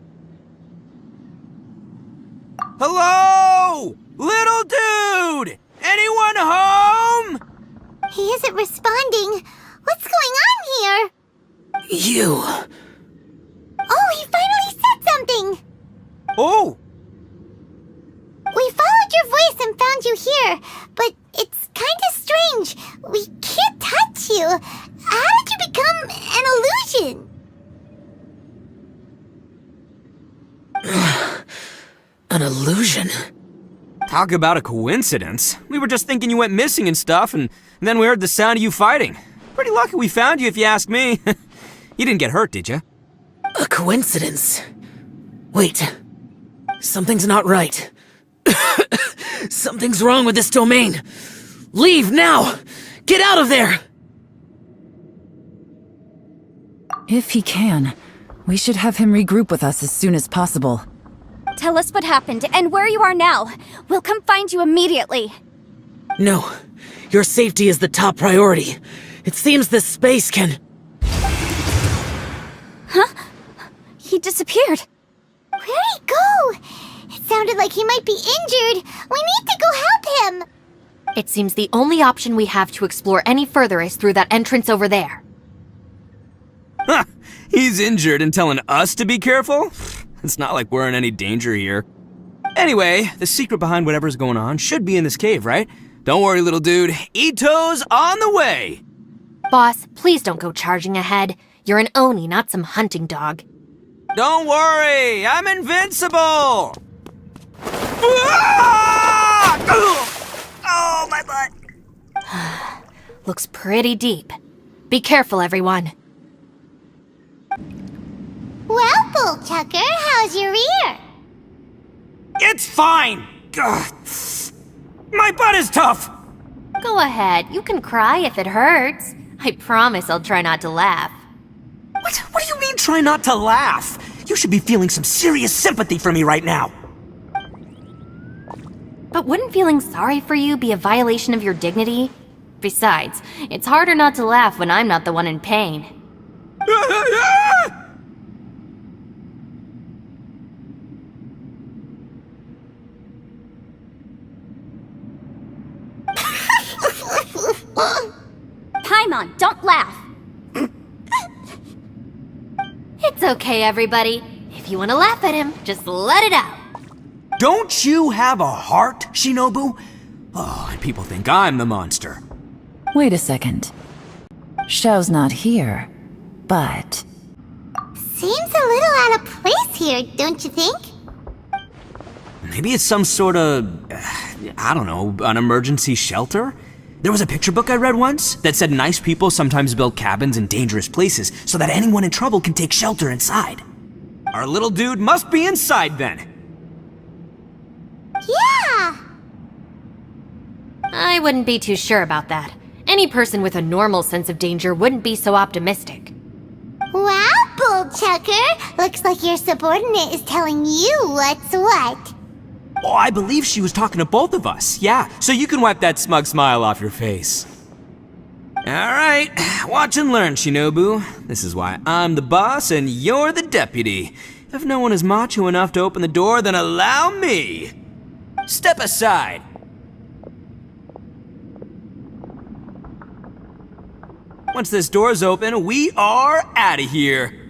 Hello? Little dude! Anyone home? He isn't responding. What's going on here? You. Oh, he finally said something! Oh! We followed your voice and found you here, but it's kinda strange. We can't touch you. How did you become an illusion? An illusion? Talk about a coincidence. We were just thinking you went missing and stuff, and then we heard the sound of you fighting. Pretty lucky we found you, if you ask me. You didn't get hurt, did you? A coincidence? Wait. Something's not right. Something's wrong with this domain. Leave now! Get out of there! If he can, we should have him regroup with us as soon as possible. Tell us what happened and where you are now. We'll come find you immediately. No. Your safety is the top priority. It seems this space can... Huh? He disappeared. Where'd he go? It sounded like he might be injured. We need to go help him. It seems the only option we have to explore any further is through that entrance over there. Huh! He's injured and telling us to be careful? It's not like we're in any danger here. Anyway, the secret behind whatever's going on should be in this cave, right? Don't worry, little dude. Ito's on the way! Boss, please don't go charging ahead. You're an Oni, not some hunting dog. Don't worry, I'm invincible! Ah! Oh, my butt! Looks pretty deep. Be careful, everyone. Well, Bullchucker, how's your ear? It's fine! Ugh. My butt is tough! Go ahead, you can cry if it hurts. I promise I'll try not to laugh. What do you mean try not to laugh? You should be feeling some serious sympathy for me right now. But wouldn't feeling sorry for you be a violation of your dignity? Besides, it's harder not to laugh when I'm not the one in pain. Paimon, don't laugh. It's okay, everybody. If you want to laugh at him, just let it out. Don't you have a heart, Shinobu? Oh, and people think I'm the monster. Wait a second. Xiao's not here, but... Seems a little out of place here, don't you think? Maybe it's some sort of, I don't know, an emergency shelter? There was a picture book I read once that said nice people sometimes build cabins in dangerous places so that anyone in trouble can take shelter inside. Our little dude must be inside then. Yeah! I wouldn't be too sure about that. Any person with a normal sense of danger wouldn't be so optimistic. Wow, Bullchucker! Looks like your subordinate is telling you what's what. Oh, I believe she was talking to both of us. Yeah, so you can wipe that smug smile off your face. All right, watch and learn, Shinobu. This is why I'm the boss and you're the deputy. If no one is macho enough to open the door, then allow me. Step aside. Once this door's open, we are out of here.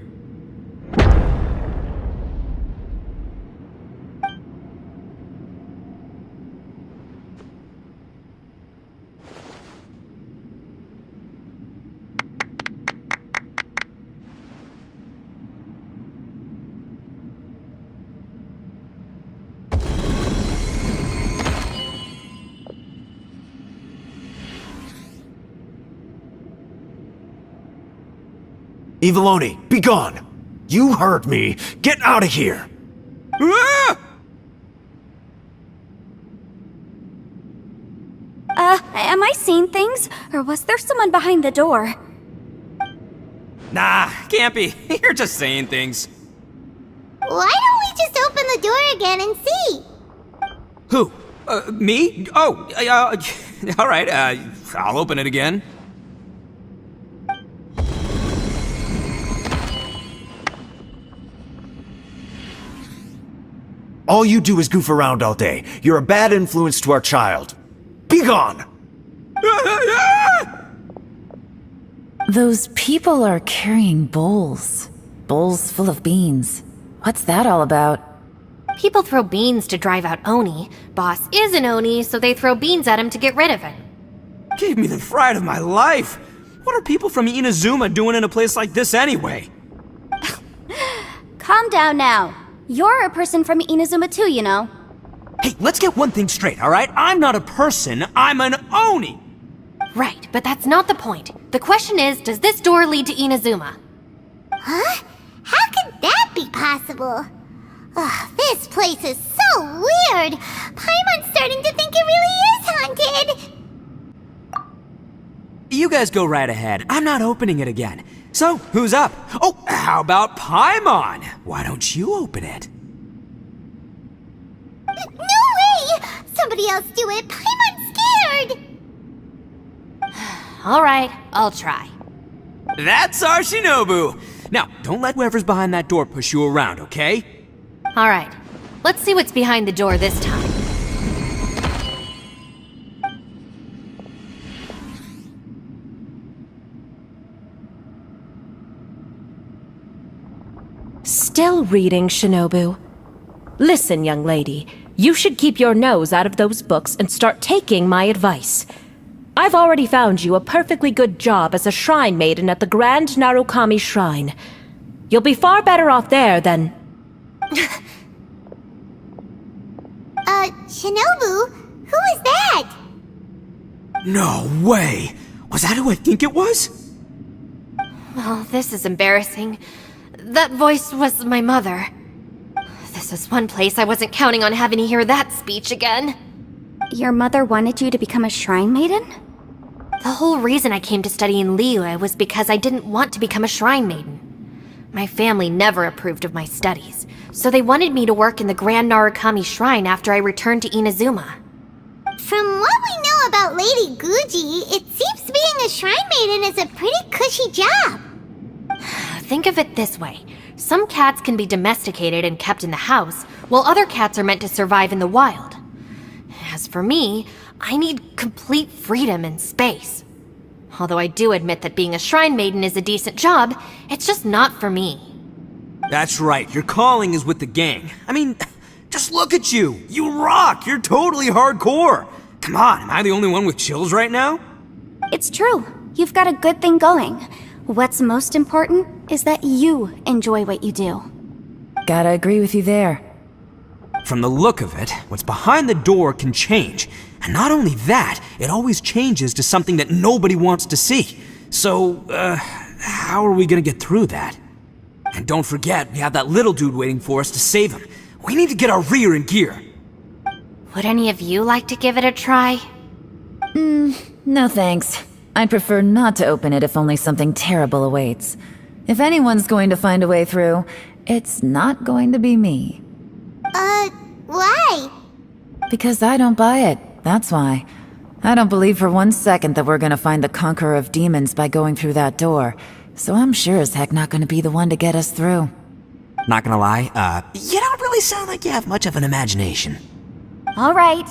Eviloni, be gone! You heard me! Get out of here! Ah! Am I seeing things? Or was there someone behind the door? Nah, can't be. You're just saying things. Why don't we just open the door again and see? Who? Me? Oh, all right, I'll open it again. All you do is goof around all day. You're a bad influence to our child. Be gone! Those people are carrying bowls. Bowls full of beans. What's that all about? People throw beans to drive out Oni. Boss is an Oni, so they throw beans at him to get rid of him. Gave me the fright of my life. What are people from Inazuma doing in a place like this anyway? Calm down now. You're a person from Inazuma too, you know. Hey, let's get one thing straight, all right? I'm not a person, I'm an Oni! Right, but that's not the point. The question is, does this door lead to Inazuma? Huh? How could that be possible? Ugh, this place is so weird! Paimon's starting to think it really is haunted! You guys go right ahead. I'm not opening it again. So, who's up? Oh, how about Paimon? Why don't you open it? No way! Somebody else do it! Paimon's scared! Alright, I'll try. That's our Shinobu! Now, don't let whoever's behind that door push you around, okay? Alright, let's see what's behind the door this time. Still reading, Shinobu. Listen, young lady. You should keep your nose out of those books and start taking my advice. I've already found you a perfectly good job as a shrine maiden at the Grand Narukami Shrine. You'll be far better off there than... Shinobu? Who is that? No way! Was that who I think it was? Oh, this is embarrassing. That voice was my mother. This was one place I wasn't counting on having to hear that speech again. Your mother wanted you to become a shrine maiden? The whole reason I came to study in Liyue was because I didn't want to become a shrine maiden. My family never approved of my studies, so they wanted me to work in the Grand Narukami Shrine after I returned to Inazuma. From what we know about Lady Guji, it seems being a shrine maiden is a pretty cushy job. Think of it this way. Some cats can be domesticated and kept in the house, while other cats are meant to survive in the wild. As for me, I need complete freedom and space. Although I do admit that being a shrine maiden is a decent job, it's just not for me. That's right, your calling is with the gang. I mean, just look at you. You rock, you're totally hardcore. Come on, am I the only one with chills right now? It's true. You've got a good thing going. What's most important is that you enjoy what you do. Gotta agree with you there. From the look of it, what's behind the door can change. And not only that, it always changes to something that nobody wants to see. So, how are we gonna get through that? And don't forget, we have that little dude waiting for us to save him. We need to get our rear in gear. Would any of you like to give it a try? No thanks. I'd prefer not to open it if only something terrible awaits. If anyone's going to find a way through, it's not going to be me. Why? Because I don't buy it, that's why. I don't believe for 1 second that we're gonna find the Conqueror of Demons by going through that door, so I'm sure as heck not gonna be the one to get us through. Not gonna lie, you don't really sound like you have much of an imagination. All right.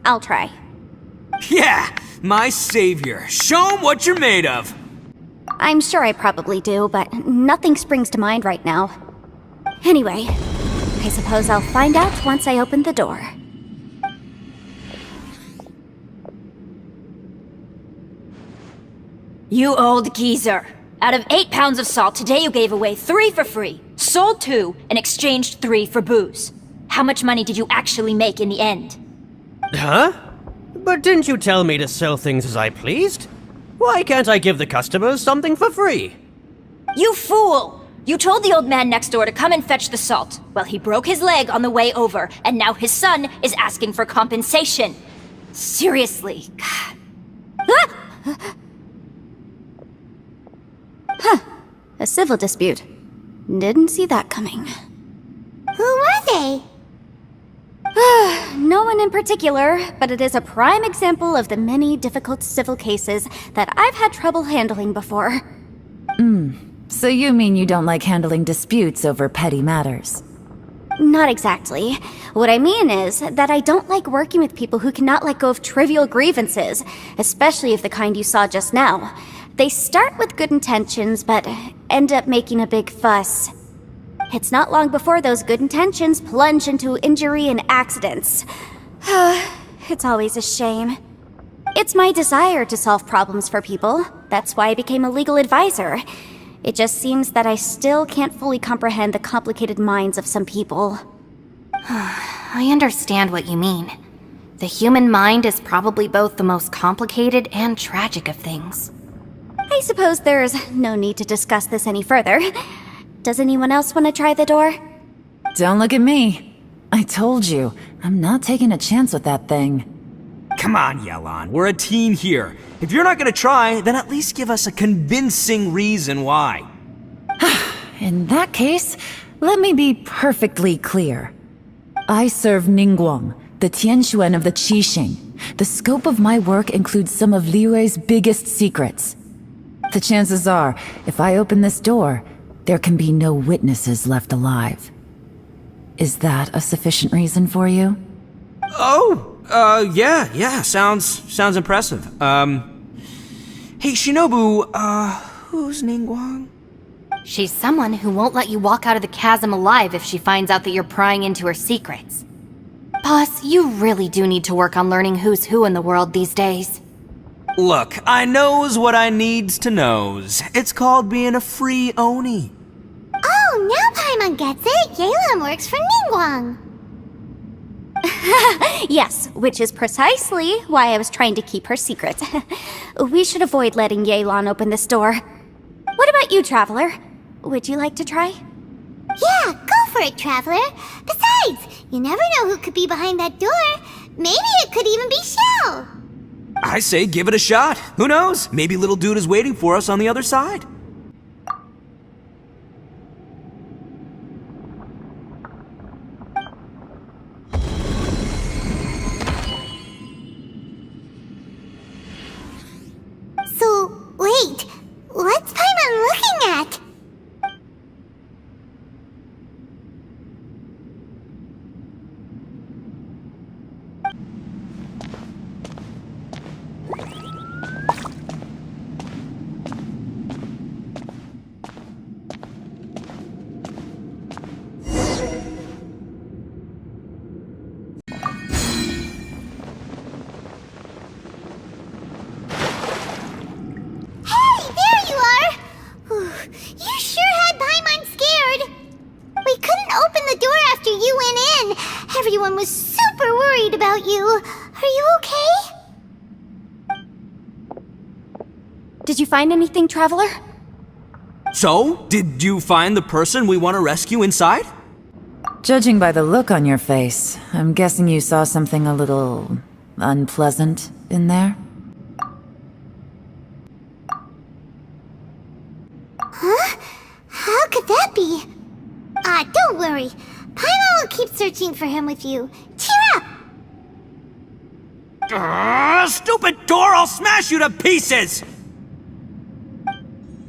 I'll try. Yeah, my savior. Show 'em what you're made of. I'm sure I probably do, but nothing springs to mind right now. Anyway, I suppose I'll find out once I open the door. You old geezer. Out of 8 pounds of salt, today you gave away 3 for free, sold 2, and exchanged 3 for booze. How much money did you actually make in the end? Huh? But didn't you tell me to sell things as I pleased? Why can't I give the customers something for free? You fool! You told the old man next door to come and fetch the salt. Well, he broke his leg on the way over, and now his son is asking for compensation. Seriously. A civil dispute. Didn't see that coming. Who were they? No one in particular, but it is a prime example of the many difficult civil cases that I've had trouble handling before. So you mean you don't like handling disputes over petty matters? Not exactly. What I mean is that I don't like working with people who cannot let go of trivial grievances, especially of the kind you saw just now. They start with good intentions, but end up making a big fuss. It's not long before those good intentions plunge into injury and accidents. It's always a shame. It's my desire to solve problems for people. That's why I became a legal advisor. It just seems that I still can't fully comprehend the complicated minds of some people. I understand what you mean. The human mind is probably both the most complicated and tragic of things. I suppose there's no need to discuss this any further. Does anyone else want to try the door? Don't look at me. I told you, I'm not taking a chance with that thing. Come on, Yelan, we're a team here. If you're not gonna try, then at least give us a convincing reason why. In that case, let me be perfectly clear. I serve Ningguang, the Tianxuan of the Qixing. The scope of my work includes some of Liyue's biggest secrets. The chances are, if I open this door, there can be no witnesses left alive. Is that a sufficient reason for you? Yeah, sounds impressive. Hey, Shinobu, who's Ningguang? She's someone who won't let you walk out of the chasm alive if she finds out that you're prying into her secrets. Boss, you really do need to work on learning who's who in the world these days. Look, I knows what I needs to knows. It's called being a free Oni. Oh, now Paimon gets it. Yelan works for Ningguang. Yes, which is precisely why I was trying to keep her secret. We should avoid letting Yelan open this door. What about you, Traveler? Would you like to try? Yeah, go for it, Traveler. Besides, you never know who could be behind that door. Maybe it could even be Shell. I say give it a shot. Who knows? Maybe little dude is waiting for us on the other side. So, wait. What's Paimon looking at? Everyone was super worried about you. Are you okay? Did you find anything, Traveler? So, did you find the person we want to rescue inside? Judging by the look on your face, I'm guessing you saw something a little unpleasant in there? Huh? How could that be? Don't worry. Paimon will keep searching for him with you. Cheer up! Stupid door! I'll smash you to pieces!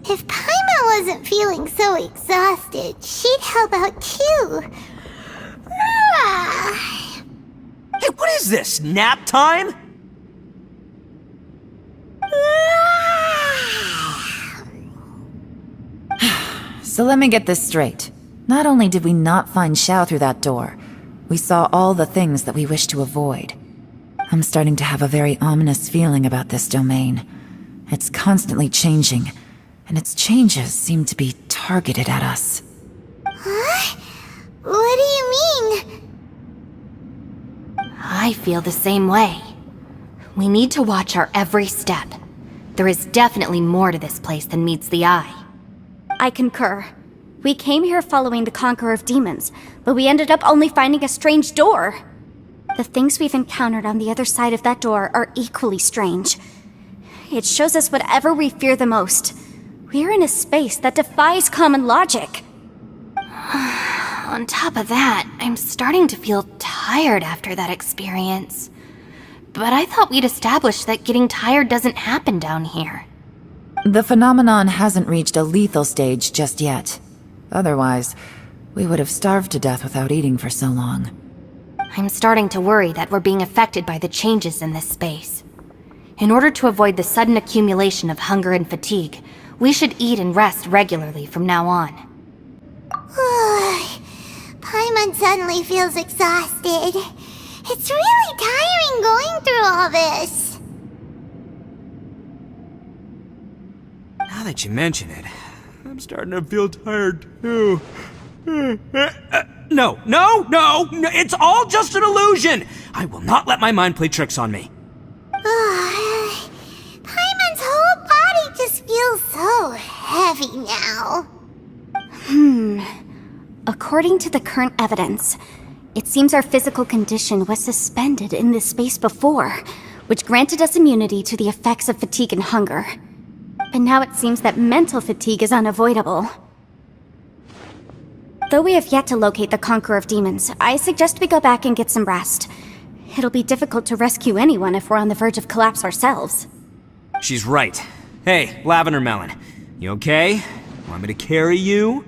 If Paimon wasn't feeling so exhausted, she'd help out too. Hey, what is this? Nap time? So let me get this straight. Not only did we not find Xiao through that door, we saw all the things that we wish to avoid. I'm starting to have a very ominous feeling about this domain. It's constantly changing, and its changes seem to be targeted at us. Huh? What do you mean? I feel the same way. We need to watch our every step. There is definitely more to this place than meets the eye. I concur. We came here following the Conqueror of Demons, but we ended up only finding a strange door. The things we've encountered on the other side of that door are equally strange. It shows us whatever we fear the most. We're in a space that defies common logic. On top of that, I'm starting to feel tired after that experience. But I thought we'd established that getting tired doesn't happen down here. The phenomenon hasn't reached a lethal stage just yet. Otherwise, we would have starved to death without eating for so long. I'm starting to worry that we're being affected by the changes in this space. In order to avoid the sudden accumulation of hunger and fatigue, we should eat and rest regularly from now on. Paimon suddenly feels exhausted. It's really tiring going through all this. Now that you mention it, I'm starting to feel tired too. No, it's all just an illusion! I will not let my mind play tricks on me. Paimon's whole body just feels so heavy now. According to the current evidence, it seems our physical condition was suspended in this space before, which granted us immunity to the effects of fatigue and hunger. But now it seems that mental fatigue is unavoidable. Though we have yet to locate the Conqueror of Demons, I suggest we go back and get some rest. It'll be difficult to rescue anyone if we're on the verge of collapse ourselves. She's right. Hey, Lavender Melon, you okay? Want me to carry you?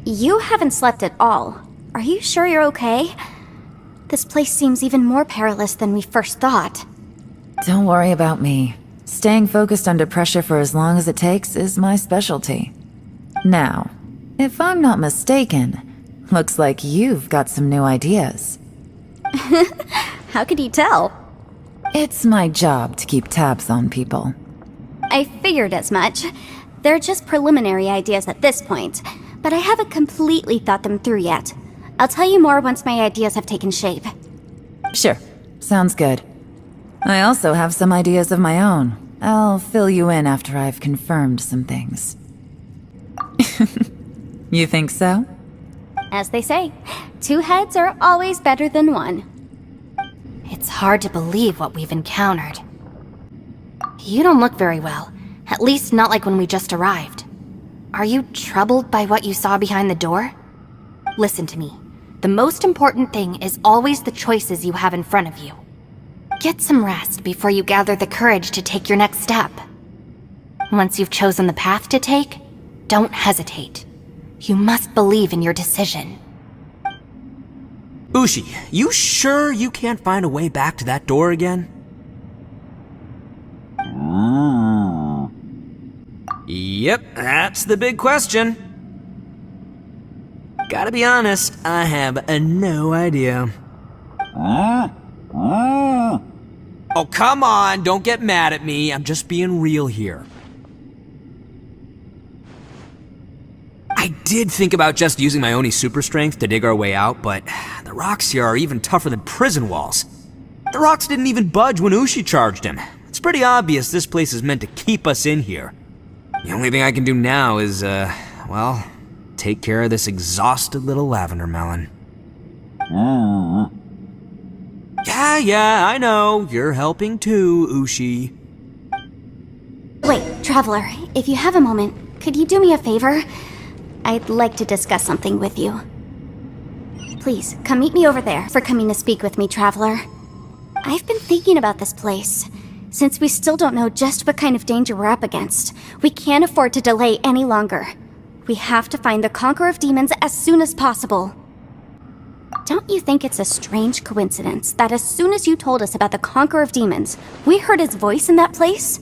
You haven't slept at all. Are you sure you're okay? This place seems even more perilous than we first thought. Don't worry about me. Staying focused under pressure for as long as it takes is my specialty. Now, if I'm not mistaken, looks like you've got some new ideas. How could you tell? It's my job to keep tabs on people. I figured as much. They're just preliminary ideas at this point, but I haven't completely thought them through yet. I'll tell you more once my ideas have taken shape. Sure, sounds good. I also have some ideas of my own. I'll fill you in after I've confirmed some things. You think so? As they say, 2 heads are always better than 1. It's hard to believe what we've encountered. You don't look very well, at least not like when we just arrived. Are you troubled by what you saw behind the door? Listen to me. The most important thing is always the choices you have in front of you. Get some rest before you gather the courage to take your next step. Once you've chosen the path to take, don't hesitate. You must believe in your decision. Ushi, you sure you can't find a way back to that door again? Yep, that's the big question. Gotta be honest, I have no idea. Oh, come on, don't get mad at me. I'm just being real here. I did think about just using my Oni super strength to dig our way out, but the rocks here are even tougher than prison walls. The rocks didn't even budge when Ushi charged him. It's pretty obvious this place is meant to keep us in here. The only thing I can do now is, well, take care of this exhausted little Lavender Melon. Yeah, I know. You're helping too, Ushi. Wait, Traveler, if you have a moment, could you do me a favor? I'd like to discuss something with you. Please, come meet me over there for coming to speak with me, Traveler. I've been thinking about this place. Since we still don't know just what kind of danger we're up against, we can't afford to delay any longer. We have to find the Conqueror of Demons as soon as possible. Don't you think it's a strange coincidence that as soon as you told us about the Conqueror of Demons, we heard his voice in that place?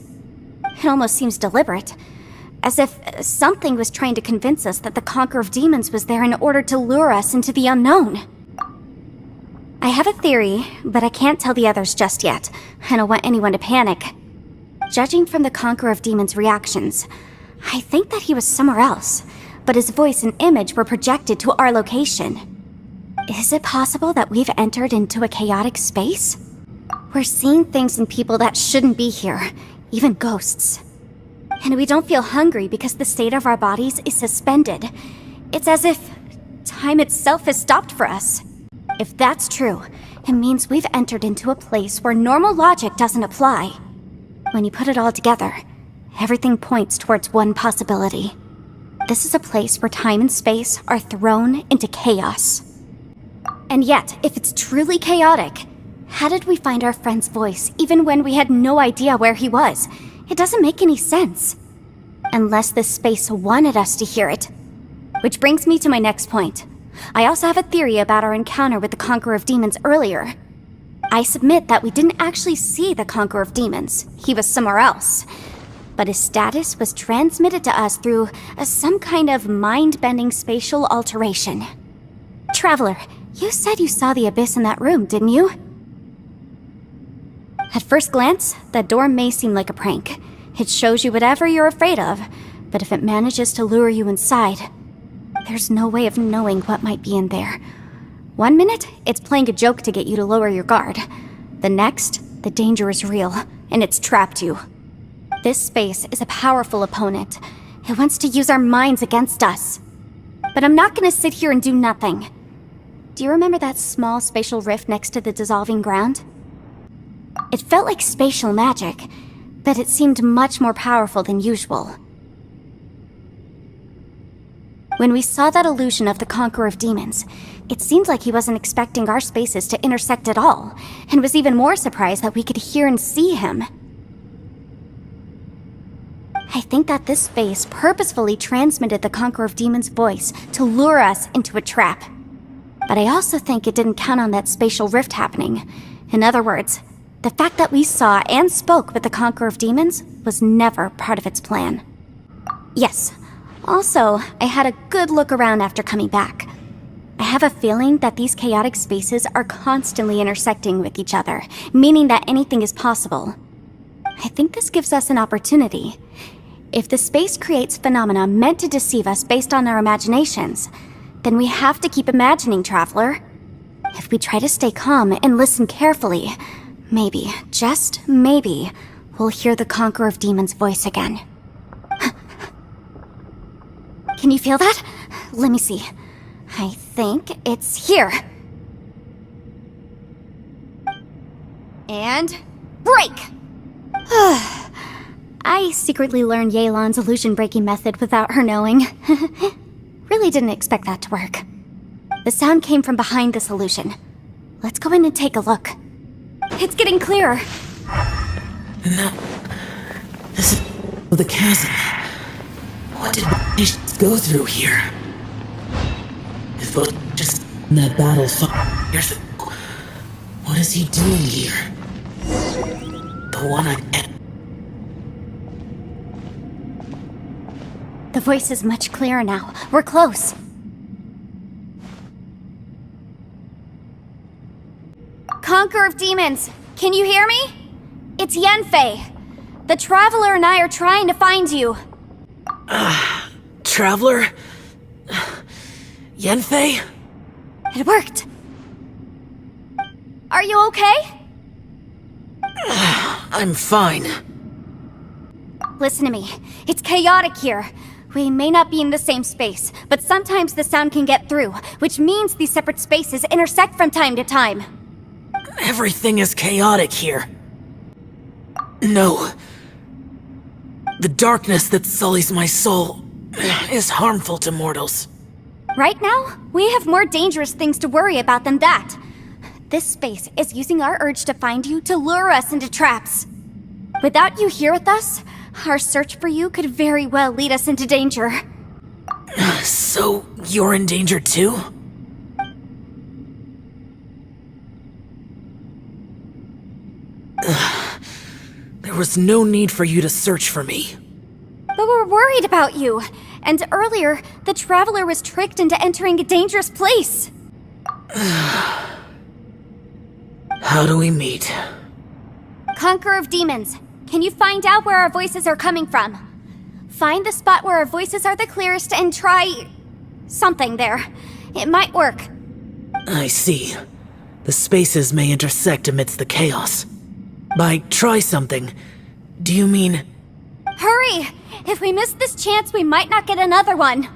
It almost seems deliberate, as if something was trying to convince us that the Conqueror of Demons was there in order to lure us into the unknown. I have a theory, but I can't tell the others just yet. I don't want anyone to panic. Judging from the Conqueror of Demons' reactions, I think that he was somewhere else, but his voice and image were projected to our location. Is it possible that we've entered into a chaotic space? We're seeing things and people that shouldn't be here, even ghosts. And we don't feel hungry because the state of our bodies is suspended. It's as if time itself has stopped for us. If that's true, it means we've entered into a place where normal logic doesn't apply. When you put it all together, everything points towards one possibility. This is a place where time and space are thrown into chaos. And yet, if it's truly chaotic, how did we find our friend's voice even when we had no idea where he was? It doesn't make any sense. Unless this space wanted us to hear it. Which brings me to my next point. I also have a theory about our encounter with the Conqueror of Demons earlier. I submit that we didn't actually see the Conqueror of Demons. He was somewhere else. But his status was transmitted to us through some kind of mind-bending spatial alteration. Traveler, you said you saw the abyss in that room, didn't you? At first glance, that door may seem like a prank. It shows you whatever you're afraid of, but if it manages to lure you inside, there's no way of knowing what might be in there. One minute, it's playing a joke to get you to lower your guard. The next, the danger is real, and it's trapped you. This space is a powerful opponent. It wants to use our minds against us. But I'm not gonna sit here and do nothing. Do you remember that small spatial rift next to the dissolving ground? It felt like spatial magic, but it seemed much more powerful than usual. When we saw that illusion of the Conqueror of Demons, it seemed like he wasn't expecting our spaces to intersect at all, and was even more surprised that we could hear and see him. I think that this space purposefully transmitted the Conqueror of Demons' voice to lure us into a trap. But I also think it didn't count on that spatial rift happening. In other words, the fact that we saw and spoke with the Conqueror of Demons was never part of its plan. Yes. Also, I had a good look around after coming back. I have a feeling that these chaotic spaces are constantly intersecting with each other, meaning that anything is possible. I think this gives us an opportunity. If the space creates phenomena meant to deceive us based on our imaginations, then we have to keep imagining, Traveler. If we try to stay calm and listen carefully, maybe, just maybe, we'll hear the Conqueror of Demons' voice again. Can you feel that? Let me see. I think it's here. And break! I secretly learned Yelan's illusion-breaking method without her knowing. Really didn't expect that to work. The sound came from behind this illusion. Let's go in and take a look. It's getting clearer. No. This is the chasm. What did we just go through here? It was just in that battle years ago. What is he doing here? The one I... The voice is much clearer now. We're close. Conqueror of Demons, can you hear me? It's Yenfei. The Traveler and I are trying to find you. Traveler? Yenfei? It worked. Are you okay? I'm fine. Listen to me. It's chaotic here. We may not be in the same space, but sometimes the sound can get through, which means these separate spaces intersect from time to time. Everything is chaotic here. No. The darkness that sullies my soul is harmful to mortals. Right now, we have more dangerous things to worry about than that. This space is using our urge to find you to lure us into traps. Without you here with us, our search for you could very well lead us into danger. So, you're in danger too? There was no need for you to search for me. But we're worried about you. And earlier, the Traveler was tricked into entering a dangerous place. How do we meet? Conqueror of Demons, can you find out where our voices are coming from? Find the spot where our voices are the clearest and try... something there. It might work. I see. The spaces may intersect amidst the chaos. By try something, do you mean... Hurry! If we miss this chance, we might not get another one.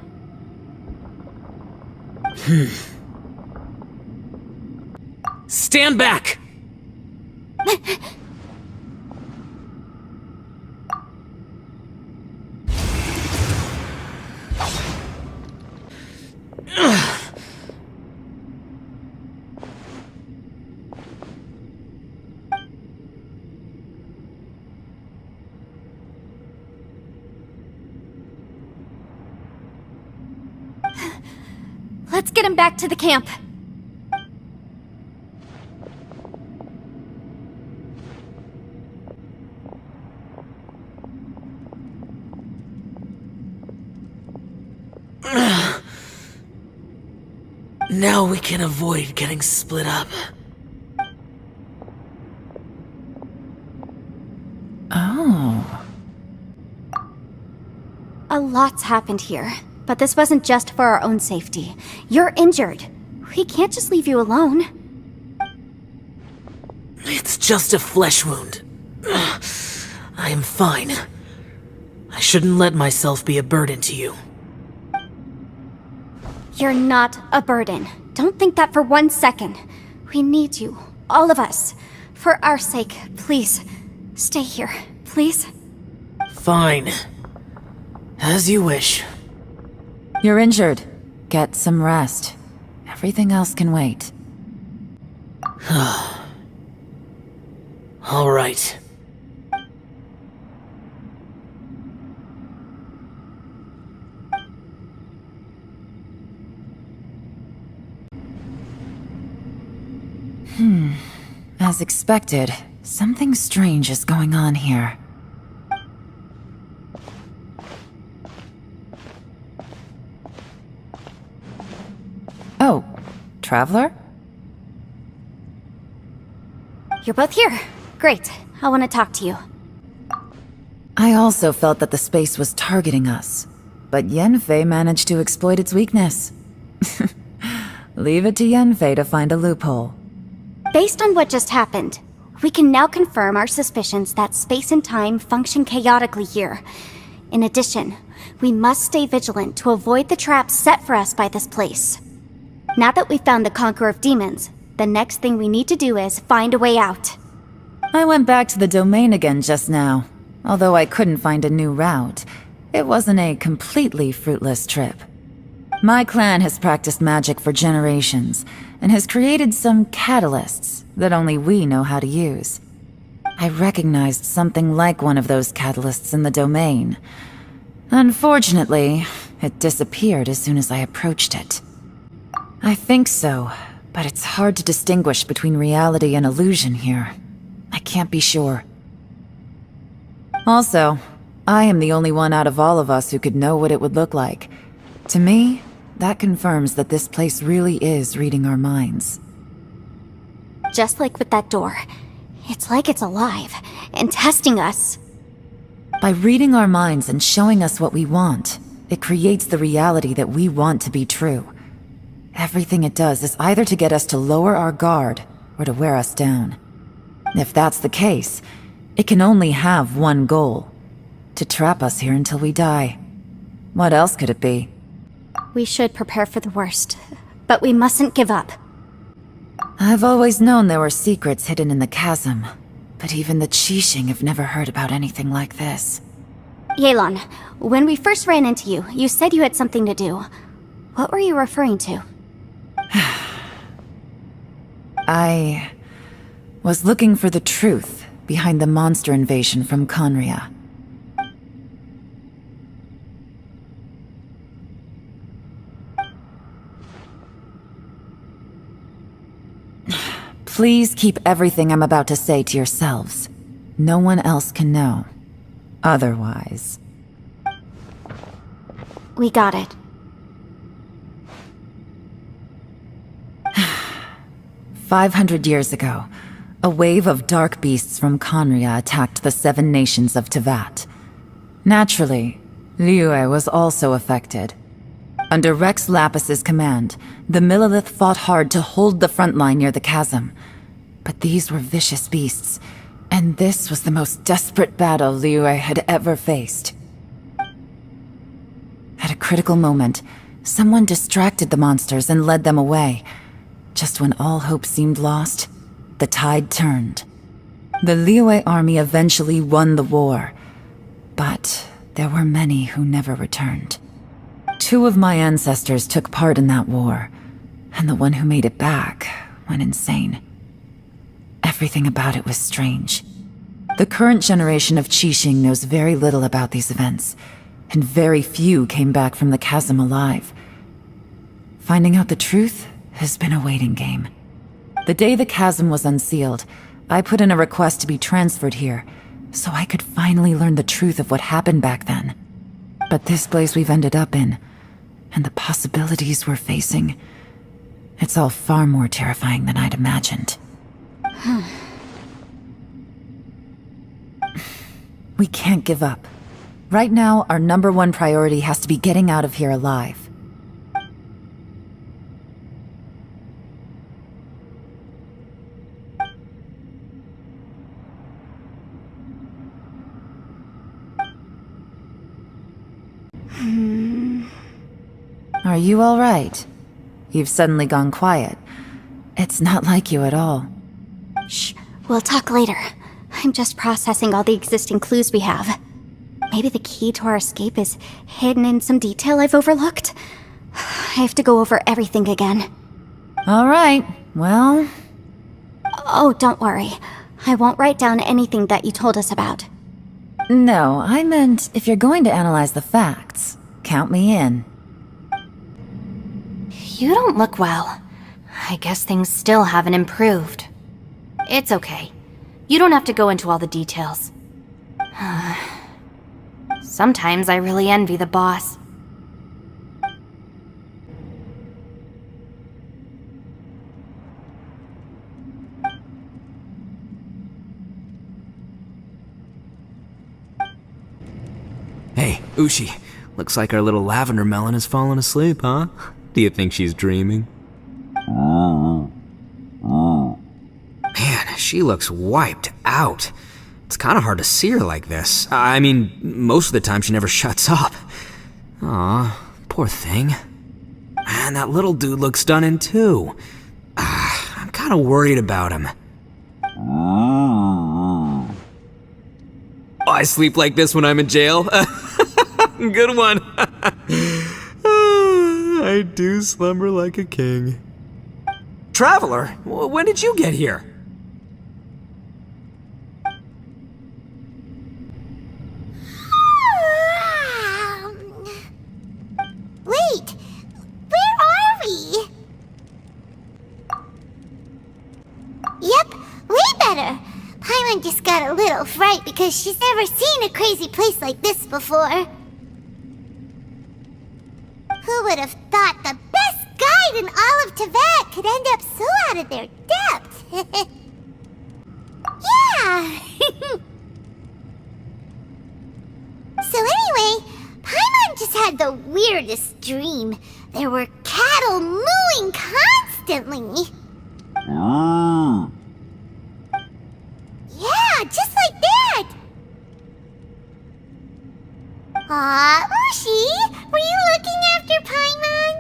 Stand back! Let's get him back to the camp. Now we can avoid getting split up. Oh. A lot's happened here, but this wasn't just for our own safety. You're injured. We can't just leave you alone. It's just a flesh wound. I am fine. I shouldn't let myself be a burden to you. You're not a burden. Don't think that for 1 second. We need you, all of us. For our sake, please, stay here, please. Fine. As you wish. You're injured. Get some rest. Everything else can wait. All right. As expected, something strange is going on here. Oh, Traveler? You're both here. Great. I want to talk to you. I also felt that the space was targeting us, but Yenfei managed to exploit its weakness. Leave it to Yenfei to find a loophole. Based on what just happened, we can now confirm our suspicions that space and time function chaotically here. In addition, we must stay vigilant to avoid the traps set for us by this place. Now that we've found the Conqueror of Demons, the next thing we need to do is find a way out. I went back to the domain again just now. Although I couldn't find a new route, it wasn't a completely fruitless trip. My clan has practiced magic for generations, and has created some catalysts that only we know how to use. I recognized something like one of those catalysts in the domain. Unfortunately, it disappeared as soon as I approached it. I think so, but it's hard to distinguish between reality and illusion here. I can't be sure. Also, I am the only one out of all of us who could know what it would look like. To me, that confirms that this place really is reading our minds. Just like with that door. It's like it's alive, and testing us. By reading our minds and showing us what we want, it creates the reality that we want to be true. Everything it does is either to get us to lower our guard, or to wear us down. If that's the case, it can only have one goal: to trap us here until we die. What else could it be? We should prepare for the worst, but we mustn't give up. I've always known there were secrets hidden in the chasm, but even the Qixing have never heard about anything like this. Yelan, when we first ran into you, you said you had something to do. What were you referring to? I was looking for the truth behind the monster invasion from Conria. Please keep everything I'm about to say to yourselves. No one else can know. Otherwise... We got it. 500 years ago, a wave of dark beasts from Conria attacked the 7 nations of Tevat. Naturally, Liyue was also affected. Under Rex Lapis's command, the Millelith fought hard to hold the front line near the chasm. But these were vicious beasts, And this was the most desperate battle Liyue had ever faced. At a critical moment, someone distracted the monsters and led them away. Just when all hope seemed lost, the tide turned. The Liyue army eventually won the war, but there were many who never returned. 2 of my ancestors took part in that war, and the one who made it back went insane. Everything about it was strange. The current generation of Qixing knows very little about these events, and very few came back from the chasm alive. Finding out the truth has been a waiting game. The day the chasm was unsealed, I put in a request to be transferred here, so I could finally learn the truth of what happened back then. But this place we've ended up in, and the possibilities we're facing, it's all far more terrifying than I'd imagined. We can't give up. Right now, our #1 priority has to be getting out of here alive. Are you all right? You've suddenly gone quiet. It's not like you at all. Shh, we'll talk later. I'm just processing all the existing clues we have. Maybe the key to our escape is hidden in some detail I've overlooked. I have to go over everything again. All right, well... Oh, don't worry. I won't write down anything that you told us about. No, I meant if you're going to analyze the facts, count me in. You don't look well. I guess things still haven't improved. It's okay. You don't have to go into all the details. Sometimes I really envy the boss. Hey, Ushi. Looks like our little lavender melon has fallen asleep, huh? Do you think she's dreaming? Man, she looks wiped out. It's kind of hard to see her like this. I mean, most of the time she never shuts up. Aw, poor thing. Man, that little dude looks done in too. I'm kind of worried about him. I sleep like this when I'm in jail. Good one. I do slumber like a king. Traveler, when did you get here? Wait, where are we? Yep, way better. Paimon just got a little fright because she's never seen a crazy place like this before. Who would have thought the best guide in all of Tibet could end up so out of their depth? Yeah! So anyway, Paimon just had the weirdest dream. There were cattle mooing constantly. Yeah, just like that! Aw, Ushi, were you looking after Paimon?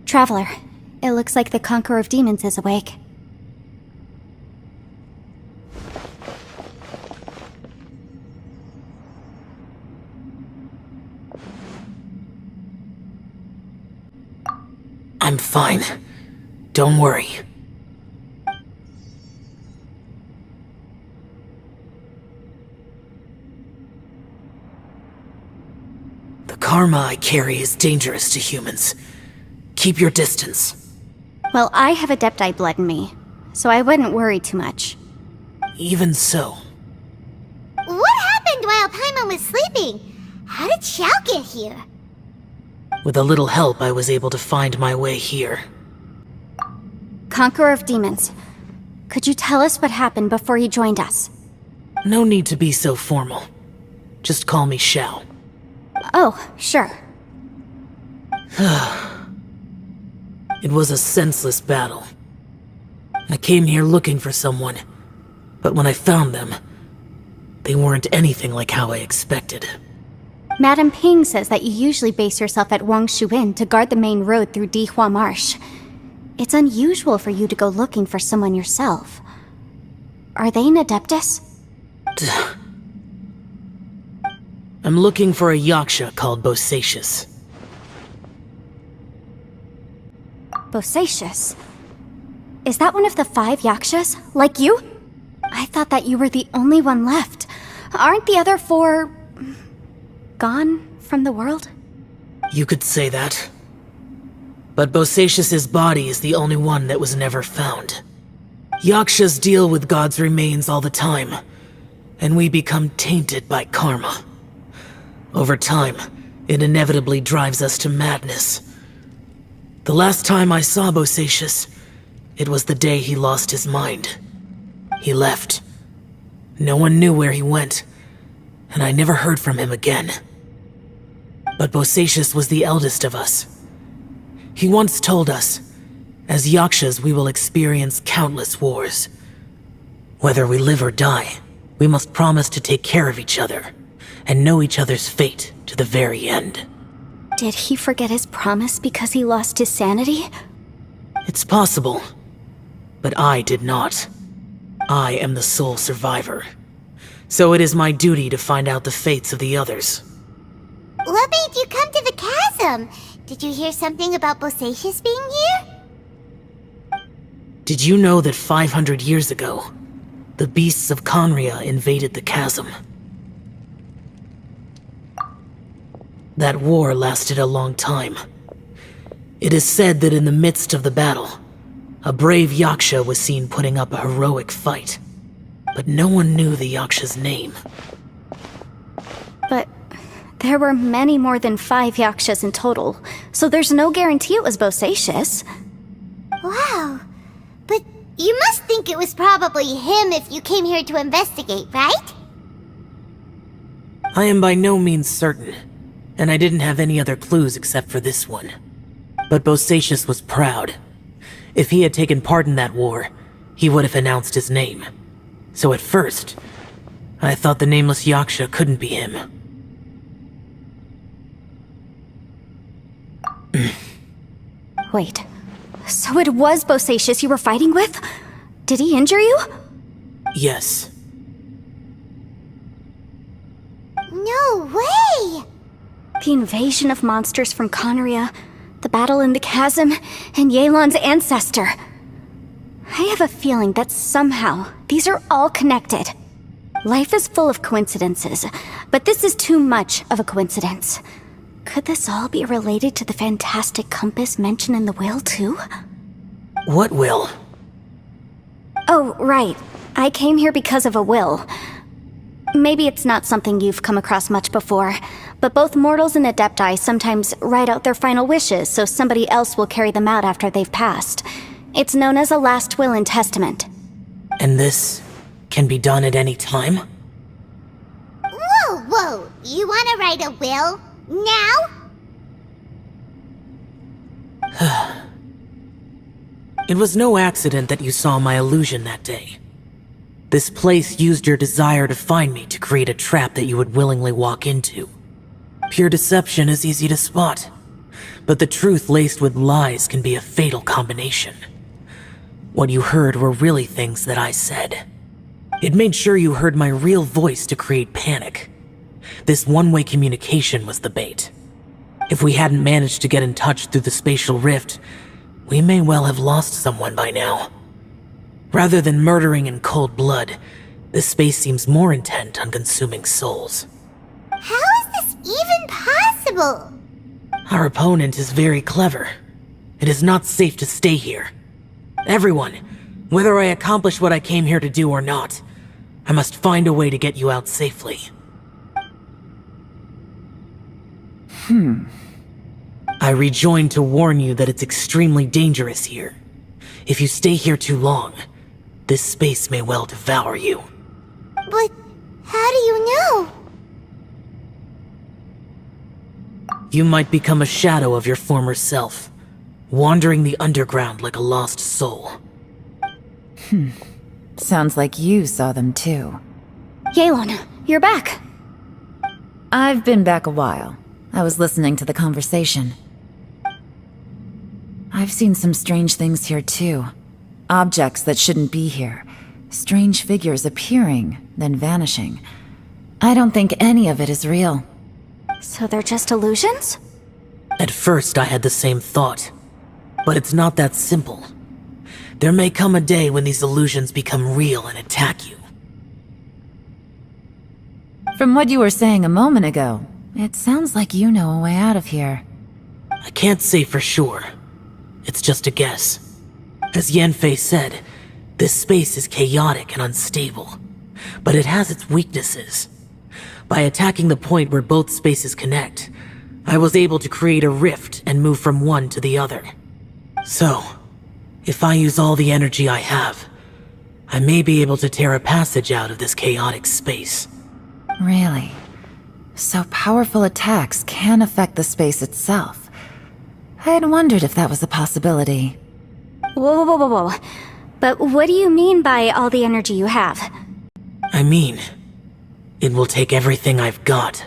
Traveler, it looks like the Conqueror of Demons is awake. I'm fine. Don't worry. The karma I carry is dangerous to humans. Keep your distance. Well, I have Adepti blood in me, so I wouldn't worry too much. Even so. What happened while Paimon was sleeping? How did Xiao get here? With a little help, I was able to find my way here. Conqueror of Demons. Could you tell us what happened before you joined us? No need to be so formal. Just call me Xiao. Oh, sure. It was a senseless battle. I came here looking for someone, but when I found them, they weren't anything like how I expected. Madame Ping says that you usually base yourself at Wangshu Inn to guard the main road through Dihua Marsh. It's unusual for you to go looking for someone yourself. Are they an Adeptus? I'm looking for a yaksha called Bosacius. Bosacius? Is that one of the 5 yakshas? Like you? I thought that you were the only one left. Aren't the other 4... gone from the world? You could say that. But Bosacius's body is the only one that was never found. Yakshas deal with God's remains all the time, and we become tainted by karma. Over time, it inevitably drives us to madness. The last time I saw Bosacius, it was the day he lost his mind. He left. No one knew where he went, and I never heard from him again. But Bosacius was the eldest of us. He once told us, as yakshas we will experience countless wars. Whether we live or die, we must promise to take care of each other, and know each other's fate to the very end. Did he forget his promise because he lost his sanity? It's possible, but I did not. I am the sole survivor. So it is my duty to find out the fates of the others. What made you come to the chasm? Did you hear something about Bosacius being here? Did you know that 500 years ago, the beasts of Conria invaded the chasm? That war lasted a long time. It is said that in the midst of the battle, a brave yaksha was seen putting up a heroic fight. But no one knew the yaksha's name. But there were many more than 5 yakshas in total, so there's no guarantee it was Bosacius. Wow. But you must think it was probably him if you came here to investigate, right? I am by no means certain, and I didn't have any other clues except for this one. But Bosacius was proud. If he had taken part in that war, he would have announced his name. So at first, I thought the nameless yaksha couldn't be him. Wait, so it was Bosacius you were fighting with? Did he injure you? Yes. No way! The invasion of monsters from Conria, the battle in the chasm, and Yelan's ancestor. I have a feeling that somehow these are all connected. Life is full of coincidences, but this is too much of a coincidence. Could this all be related to the fantastic compass mentioned in the will, too? What will? Oh, right. I came here because of a will. Maybe it's not something you've come across much before, but both mortals and adepti sometimes write out their final wishes so somebody else will carry them out after they've passed. It's known as a last will and testament. And this can be done at any time? Whoa! You wanna write a will? Now? It was no accident that you saw my illusion that day. This place used your desire to find me to create a trap that you would willingly walk into. Pure deception is easy to spot, but the truth laced with lies can be a fatal combination. What you heard were really things that I said. It made sure you heard my real voice to create panic. This one-way communication was the bait. If we hadn't managed to get in touch through the spatial rift, we may well have lost someone by now. Rather than murdering in cold blood, this space seems more intent on consuming souls. How is this even possible? Our opponent is very clever. It is not safe to stay here. Everyone, whether I accomplish what I came here to do or not, I must find a way to get you out safely. I rejoined to warn you that it's extremely dangerous here. If you stay here too long, this space may well devour you. But how do you know? You might become a shadow of your former self, wandering the underground like a lost soul. Sounds like you saw them too. Yelan, you're back. I've been back a while. I was listening to the conversation. I've seen some strange things here too. Objects that shouldn't be here. Strange figures appearing, then vanishing. I don't think any of it is real. So they're just illusions? At first I had the same thought, but it's not that simple. There may come a day when these illusions become real and attack you. From what you were saying a moment ago, it sounds like you know a way out of here. I can't say for sure. It's just a guess. As Yanfei said, this space is chaotic and unstable, but it has its weaknesses. By attacking the point where both spaces connect, I was able to create a rift and move from one to the other. So, if I use all the energy I have, I may be able to tear a passage out of this chaotic space. Really? So powerful attacks can affect the space itself. I had wondered if that was a possibility. Whoa, whoa, whoa, whoa. But what do you mean by all the energy you have? I mean, it will take everything I've got.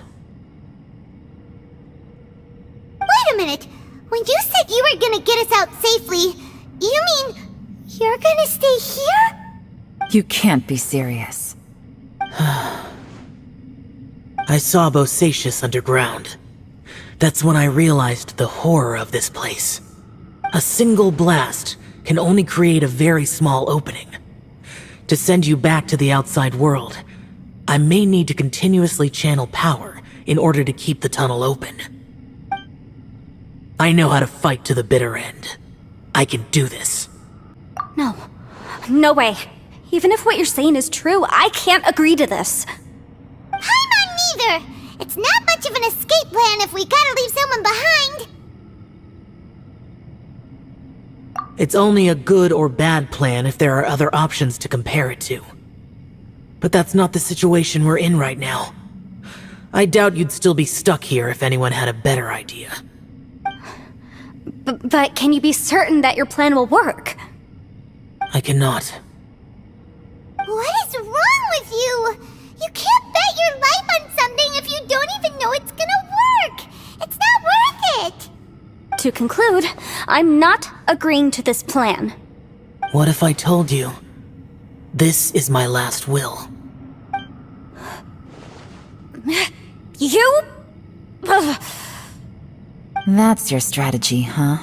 Wait a minute! When you said you were gonna get us out safely, you mean you're gonna stay here? You can't be serious. I saw Bosacius underground. That's when I realized the horror of this place. A single blast can only create a very small opening. To send you back to the outside world, I may need to continuously channel power in order to keep the tunnel open. I know how to fight to the bitter end. I can do this. No. No way. Even if what you're saying is true, I can't agree to this. Paimon neither! It's not much of an escape plan if we gotta leave someone behind! It's only a good or bad plan if there are other options to compare it to. But that's not the situation we're in right now. I doubt you'd still be stuck here if anyone had a better idea. But can you be certain that your plan will work? I cannot. What is wrong with you? You can't bet your life on something if you don't even know it's gonna work! It's not worth it! To conclude, I'm not agreeing to this plan. What if I told you, this is my last will? You? Ugh. That's your strategy, huh?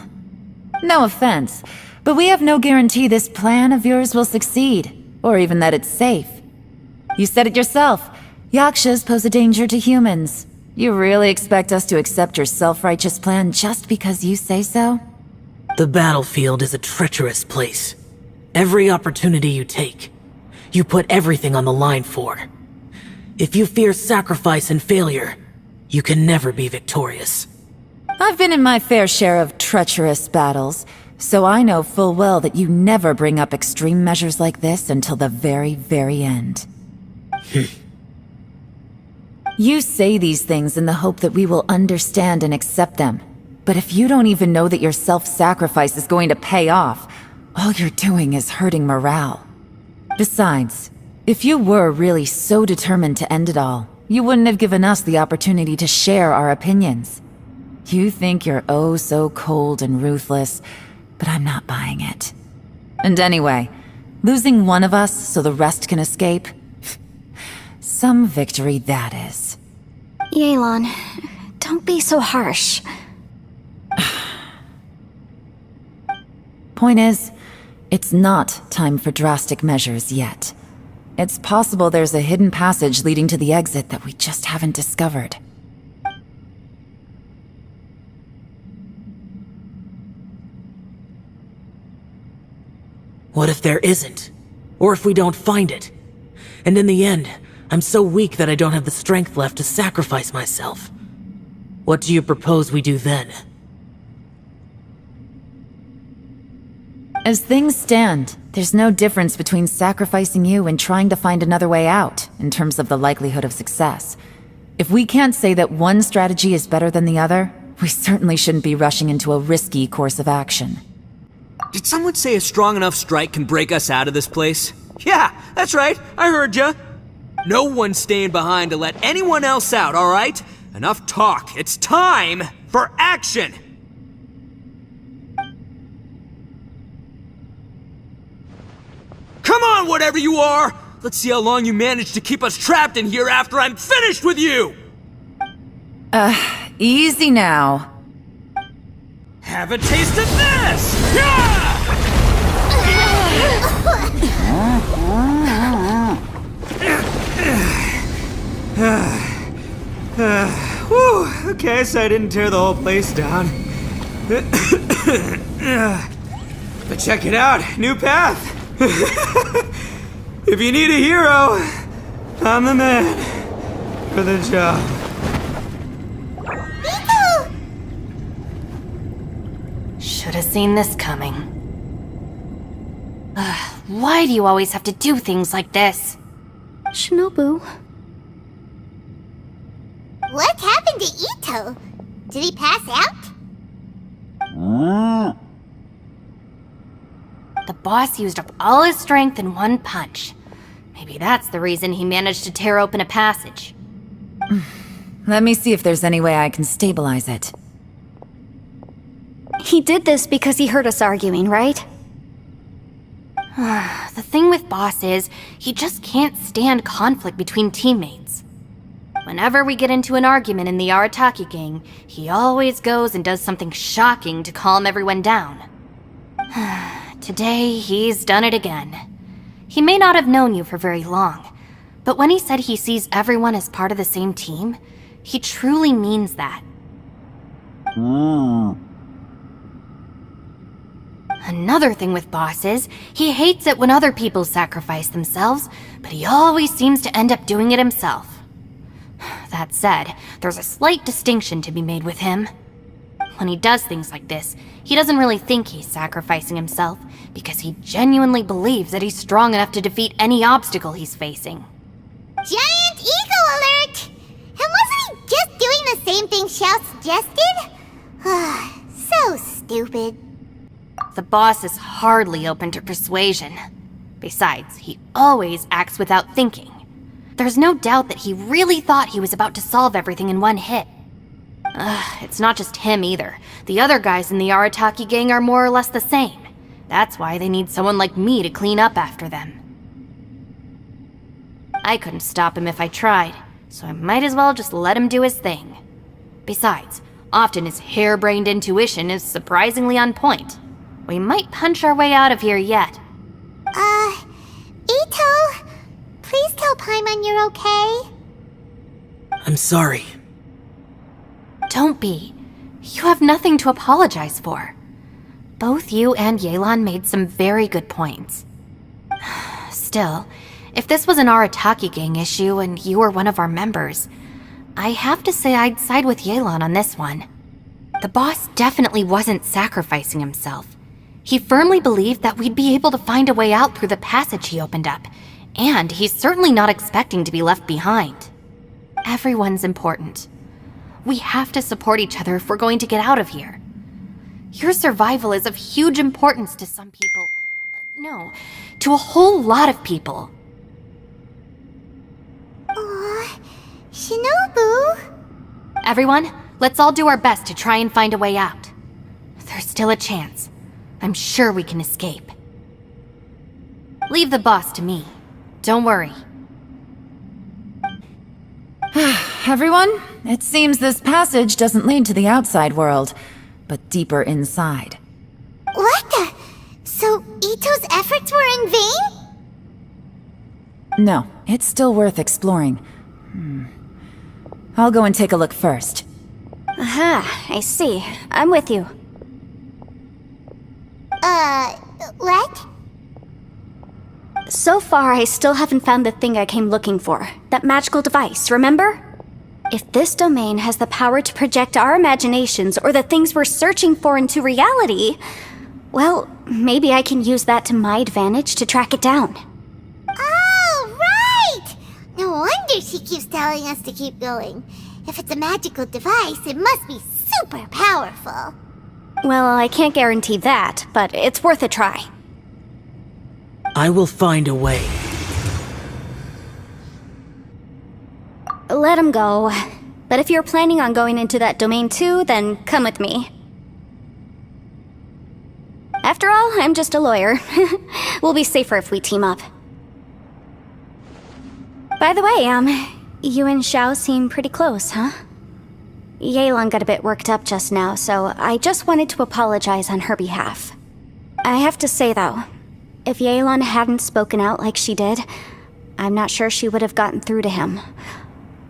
No offense, but we have no guarantee this plan of yours will succeed, or even that it's safe. You said it yourself. Yakshas pose a danger to humans. You really expect us to accept your self-righteous plan just because you say so? The battlefield is a treacherous place. Every opportunity you take, you put everything on the line for. If you fear sacrifice and failure, you can never be victorious. I've been in my fair share of treacherous battles, so I know full well that you never bring up extreme measures like this until the very, very end. You say these things in the hope that we will understand and accept them. But if you don't even know that your self-sacrifice is going to pay off, all you're doing is hurting morale. Besides, if you were really so determined to end it all, you wouldn't have given us the opportunity to share our opinions. You think you're oh so cold and ruthless, but I'm not buying it. And anyway, losing one of us so the rest can escape? Some victory that is. Yelan, don't be so harsh. Point is, it's not time for drastic measures yet. It's possible there's a hidden passage leading to the exit that we just haven't discovered. What if there isn't? Or if we don't find it? And in the end, I'm so weak that I don't have the strength left to sacrifice myself. What do you propose we do then? As things stand, there's no difference between sacrificing you and trying to find another way out, in terms of the likelihood of success. If we can't say that one strategy is better than the other, we certainly shouldn't be rushing into a risky course of action. Did someone say a strong enough strike can break us out of this place? Yeah, that's right, I heard ya. No one's staying behind to let anyone else out, alright? Enough talk, it's time for action! Come on, whatever you are! Let's see how long you manage to keep us trapped in here after I'm finished with you! Easy now. Have a taste of this! Yeah! Whew, okay, so I didn't tear the whole place down. But check it out, new path! If you need a hero, I'm the man for the job. Should have seen this coming. Why do you always have to do things like this? Shinobu. What happened to Ito? Did he pass out? The boss used up all his strength in one punch. Maybe that's the reason he managed to tear open a passage. Let me see if there's any way I can stabilize it. He did this because he heard us arguing, right? The thing with Boss is, he just can't stand conflict between teammates. Whenever we get into an argument in the Arataki gang, he always goes and does something shocking to calm everyone down. Today, he's done it again. He may not have known you for very long, but when he said he sees everyone as part of the same team, he truly means that. Another thing with Boss is, he hates it when other people sacrifice themselves, but he always seems to end up doing it himself. That said, there's a slight distinction to be made with him. When he does things like this, he doesn't really think he's sacrificing himself, because he genuinely believes that he's strong enough to defeat any obstacle he's facing. Giant ego alert! And wasn't he just doing the same thing Xiao suggested? So stupid. The boss is hardly open to persuasion. Besides, he always acts without thinking. There's no doubt that he really thought he was about to solve everything in one hit. It's not just him either. The other guys in the Arataki gang are more or less the same. That's why they need someone like me to clean up after them. I couldn't stop him if I tried, so I might as well just let him do his thing. Besides, often his harebrained intuition is surprisingly on point. We might punch our way out of here yet. Ito, please tell Paimon you're okay. I'm sorry. Don't be. You have nothing to apologize for. Both you and Yelan made some very good points. Still, if this was an Arataki gang issue and you were one of our members, I have to say I'd side with Yelan on this one. The boss definitely wasn't sacrificing himself. He firmly believed that we'd be able to find a way out through the passage he opened up, and he's certainly not expecting to be left behind. Everyone's important. We have to support each other if we're going to get out of here. Your survival is of huge importance to some people. No, to a whole lot of people. Aw, Shinobu. Everyone, let's all do our best to try and find a way out. There's still a chance. I'm sure we can escape. Leave the boss to me. Don't worry. Everyone, it seems this passage doesn't lead to the outside world, but deeper inside. What the? So Ito's efforts were in vain? No, it's still worth exploring. I'll go and take a look first. Aha, I see. I'm with you. What? So far, I still haven't found the thing I came looking for. That magical device, remember? If this domain has the power to project our imaginations or the things we're searching for into reality, Well, maybe I can use that to my advantage to track it down. Oh, right! No wonder she keeps telling us to keep going. If it's a magical device, it must be super powerful. Well, I can't guarantee that, but it's worth a try. I will find a way. Let him go. But if you're planning on going into that domain too, then come with me. After all, I'm just a lawyer. We'll be safer if we team up. By the way, you and Xiao seem pretty close, huh? Yelan got a bit worked up just now, so I just wanted to apologize on her behalf. I have to say though, if Yelan hadn't spoken out like she did, I'm not sure she would have gotten through to him.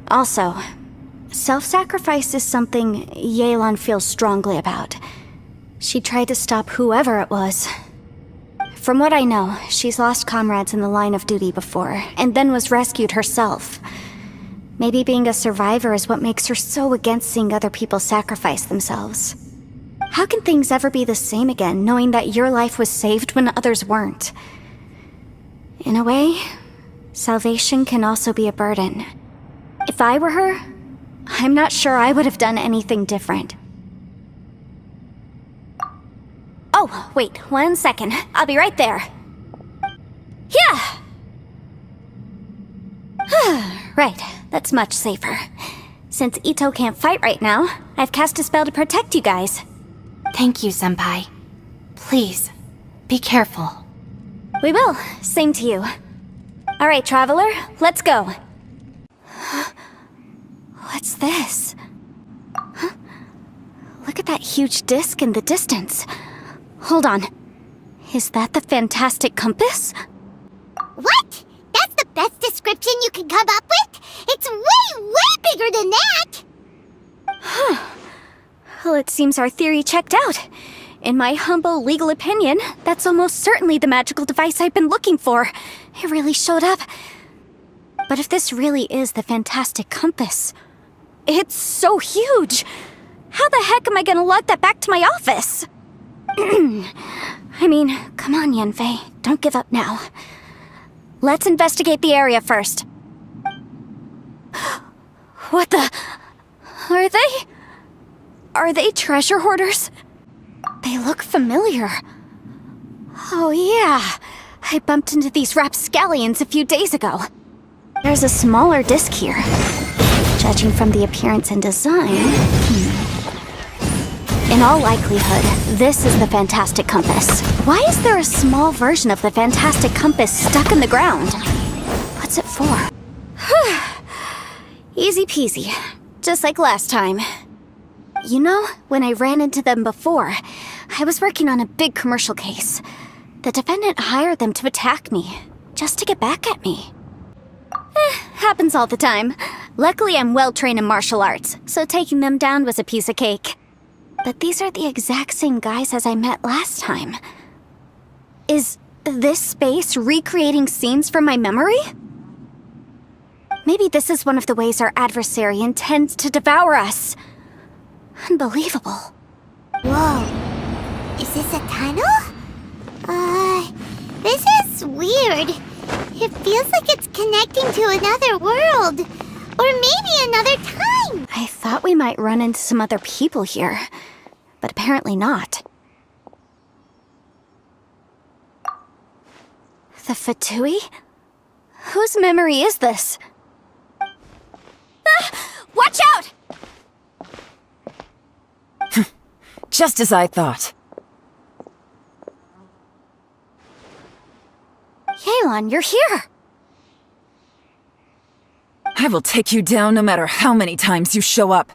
Also, self-sacrifice is something Yelan feels strongly about. She tried to stop whoever it was. From what I know, she's lost comrades in the line of duty before, and then was rescued herself. Maybe being a survivor is what makes her so against seeing other people sacrifice themselves. How can things ever be the same again, knowing that your life was saved when others weren't? In a way, salvation can also be a burden. If I were her, I'm not sure I would have done anything different. Oh, wait, 1 second. I'll be right there. Yeah! Right, that's much safer. Since Ito can't fight right now, I've cast a spell to protect you guys. Thank you, Senpai. Please, be careful. We will. Same to you. Alright, Traveler, let's go. What's this? Huh? Look at that huge disc in the distance. Hold on. Is that the fantastic compass? What? That's the best description you can come up with? It's way, way bigger than that! Well, it seems our theory checked out. In my humble legal opinion, that's almost certainly the magical device I've been looking for. It really showed up. But if this really is the fantastic compass, it's so huge! How the heck am I gonna lug that back to my office? I mean, come on, Yanfei. Don't give up now. Let's investigate the area first. What the... Are they treasure hoarders? They look familiar. Oh yeah, I bumped into these rapscallions a few days ago. There's a smaller disc here. Judging from the appearance and design... In all likelihood, this is the fantastic compass. Why is there a small version of the fantastic compass stuck in the ground? What's it for? Easy peasy. Just like last time. You know, when I ran into them before, I was working on a big commercial case. The defendant hired them to attack me, just to get back at me. Happens all the time. Luckily, I'm well trained in martial arts, so taking them down was a piece of cake. But these are the exact same guys as I met last time. Is this space recreating scenes from my memory? Maybe this is one of the ways our adversary intends to devour us. Unbelievable. Whoa. Is this a tunnel? This is weird. It feels like it's connecting to another world. Or maybe another time. I thought we might run into some other people here, but apparently not. The Fatui? Whose memory is this? Watch out! Just as I thought. Yelan, you're here! I will take you down no matter how many times you show up.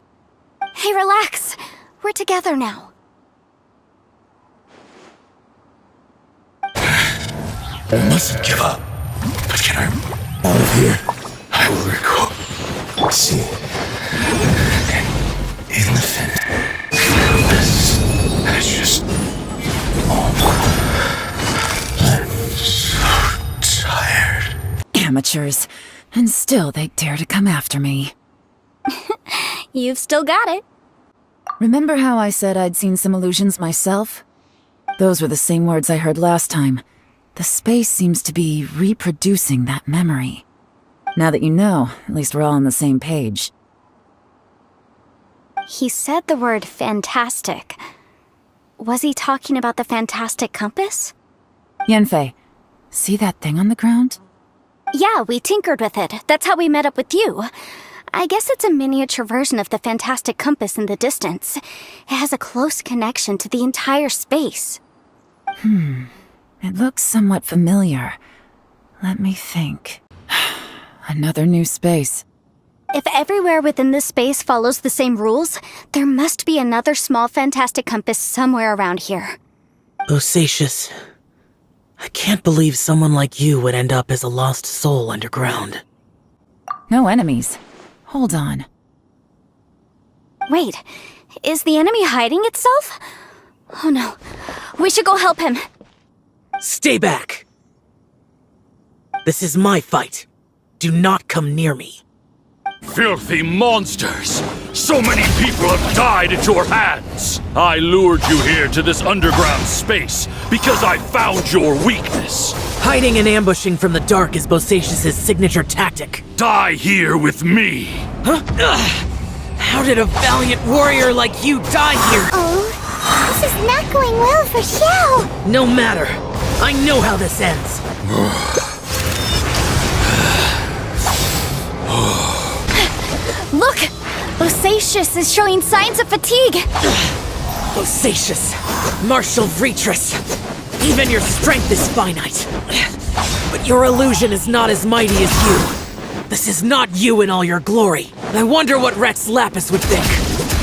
Hey, relax. We're together now. I mustn't give up. But can I out of here? I will recall. See. In the finish. It's just... I'm so tired. Amateurs. And still they dare to come after me. You've still got it. Remember how I said I'd seen some illusions myself? Those were the same words I heard last time. The space seems to be reproducing that memory. Now that you know, at least we're all on the same page. He said the word fantastic. Was he talking about the fantastic compass? Yanfei, see that thing on the ground? Yeah, we tinkered with it. That's how we met up with you. I guess it's a miniature version of the fantastic compass in the distance. It has a close connection to the entire space. It looks somewhat familiar. Let me think. Another new space. If everywhere within this space follows the same rules, there must be another small fantastic compass somewhere around here. Bosacius, I can't believe someone like you would end up as a lost soul underground. No enemies. Hold on. Wait, is the enemy hiding itself? Oh no, we should go help him. Stay back! This is my fight. Do not come near me. Filthy monsters! So many people have died at your hands! I lured you here to this underground space because I found your weakness. Hiding and ambushing from the dark is Bosacius' signature tactic. Die here with me! Huh? Ugh. How did a valiant warrior like you die here? Oh, this is not going well for Xiao. No matter. I know how this ends. Look! Bosacius is showing signs of fatigue! Bosacius, martial Vitris. Even your strength is finite. But your illusion is not as mighty as you. This is not you in all your glory. I wonder what Rex Lapis would think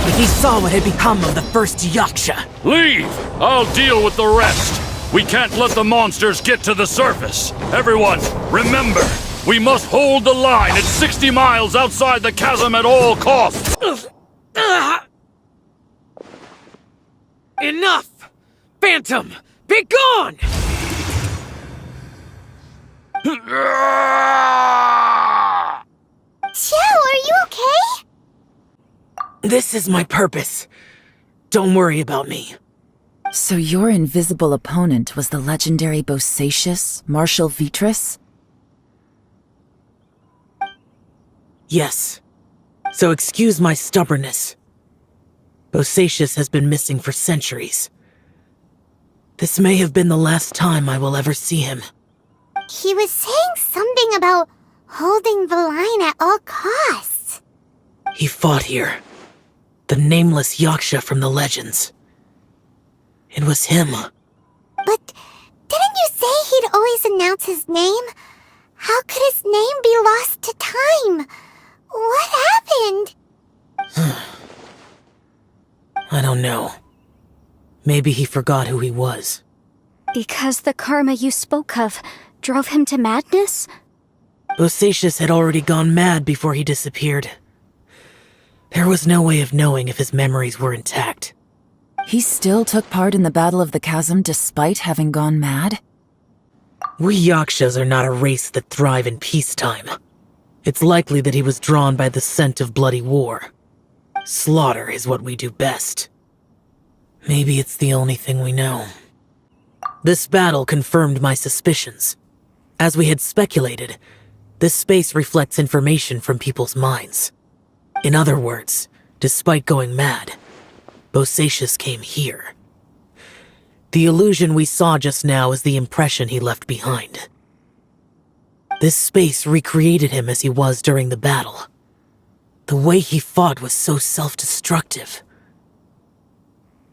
if he saw what had become of the first Yaksha. Leave! I'll deal with the rest. We can't let the monsters get to the surface. Everyone, remember, we must hold the line at 60 miles outside the chasm at all costs. Enough! Phantom, be gone! Xiao, are you okay? This is my purpose. Don't worry about me. So your invisible opponent was the legendary Bosacius, Martial Vitris? Yes. So excuse my stubbornness. Bosacius has been missing for centuries. This may have been the last time I will ever see him. He was saying something about holding the line at all costs. He fought here. The nameless Yaksha from the legends. It was him. But didn't you say he'd always announce his name? How could his name be lost to time? What happened? I don't know. Maybe he forgot who he was. Because the karma you spoke of drove him to madness? Bosacius had already gone mad before he disappeared. There was no way of knowing if his memories were intact. He still took part in the Battle of the Chasm despite having gone mad? We Yakshas are not a race that thrive in peacetime. It's likely that he was drawn by the scent of bloody war. Slaughter is what we do best. Maybe it's the only thing we know. This battle confirmed my suspicions. As we had speculated, this space reflects information from people's minds. In other words, despite going mad, Bosacius came here. The illusion we saw just now is the impression he left behind. This space recreated him as he was during the battle. The way he fought was so self-destructive.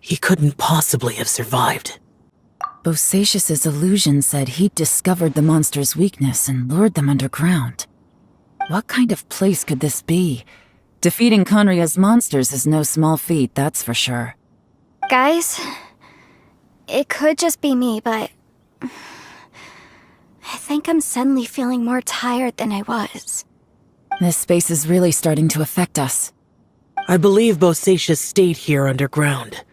He couldn't possibly have survived. Bosacius's illusion said he'd discovered the monster's weakness and lured them underground. What kind of place could this be? Defeating Conria's monsters is no small feat, that's for sure. Guys, it could just be me, but I think I'm suddenly feeling more tired than I was. This space is really starting to affect us. I believe Bosacius stayed here underground.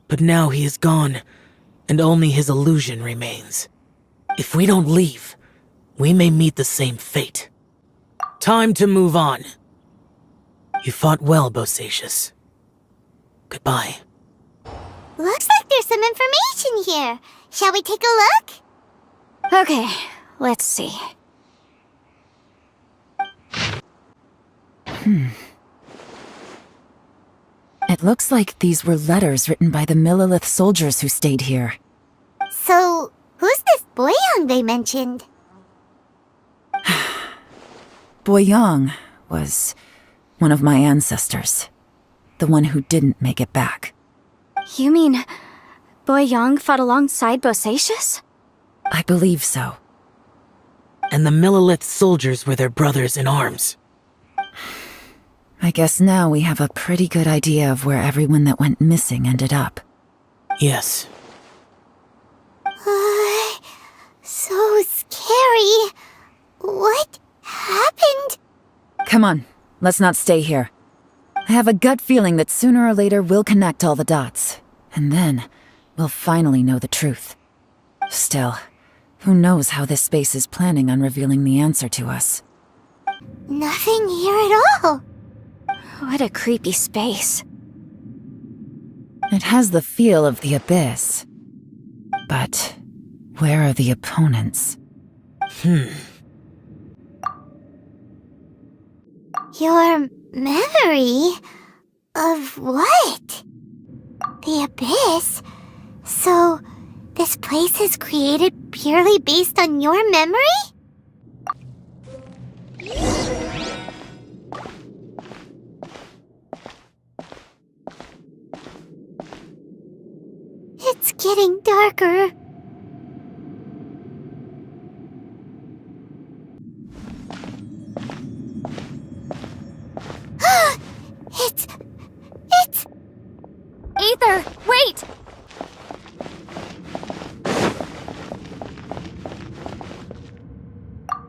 But now he is gone, and only his illusion remains. If we don't leave, we may meet the same fate. Time to move on. You fought well, Bosacius. Goodbye. Looks like there's some information here. Shall we take a look? Okay, let's see. It looks like these were letters written by the Millilith soldiers who stayed here. So, who's this Boyang they mentioned? Boyang was one of my ancestors. The one who didn't make it back. You mean Boyang fought alongside Bosacius? I believe so. And the Millilith soldiers were their brothers in arms. I guess now we have a pretty good idea of where everyone that went missing ended up. Yes. So scary. What happened? Come on, let's not stay here. I have a gut feeling that sooner or later we'll connect all the dots. And then, we'll finally know the truth. Still, who knows how this space is planning on revealing the answer to us. Nothing here at all. What a creepy space. It has the feel of the Abyss. But where are the opponents? Your memory? Of what? The Abyss? So, this place is created purely based on your memory? It's getting darker. It's... Aether, wait!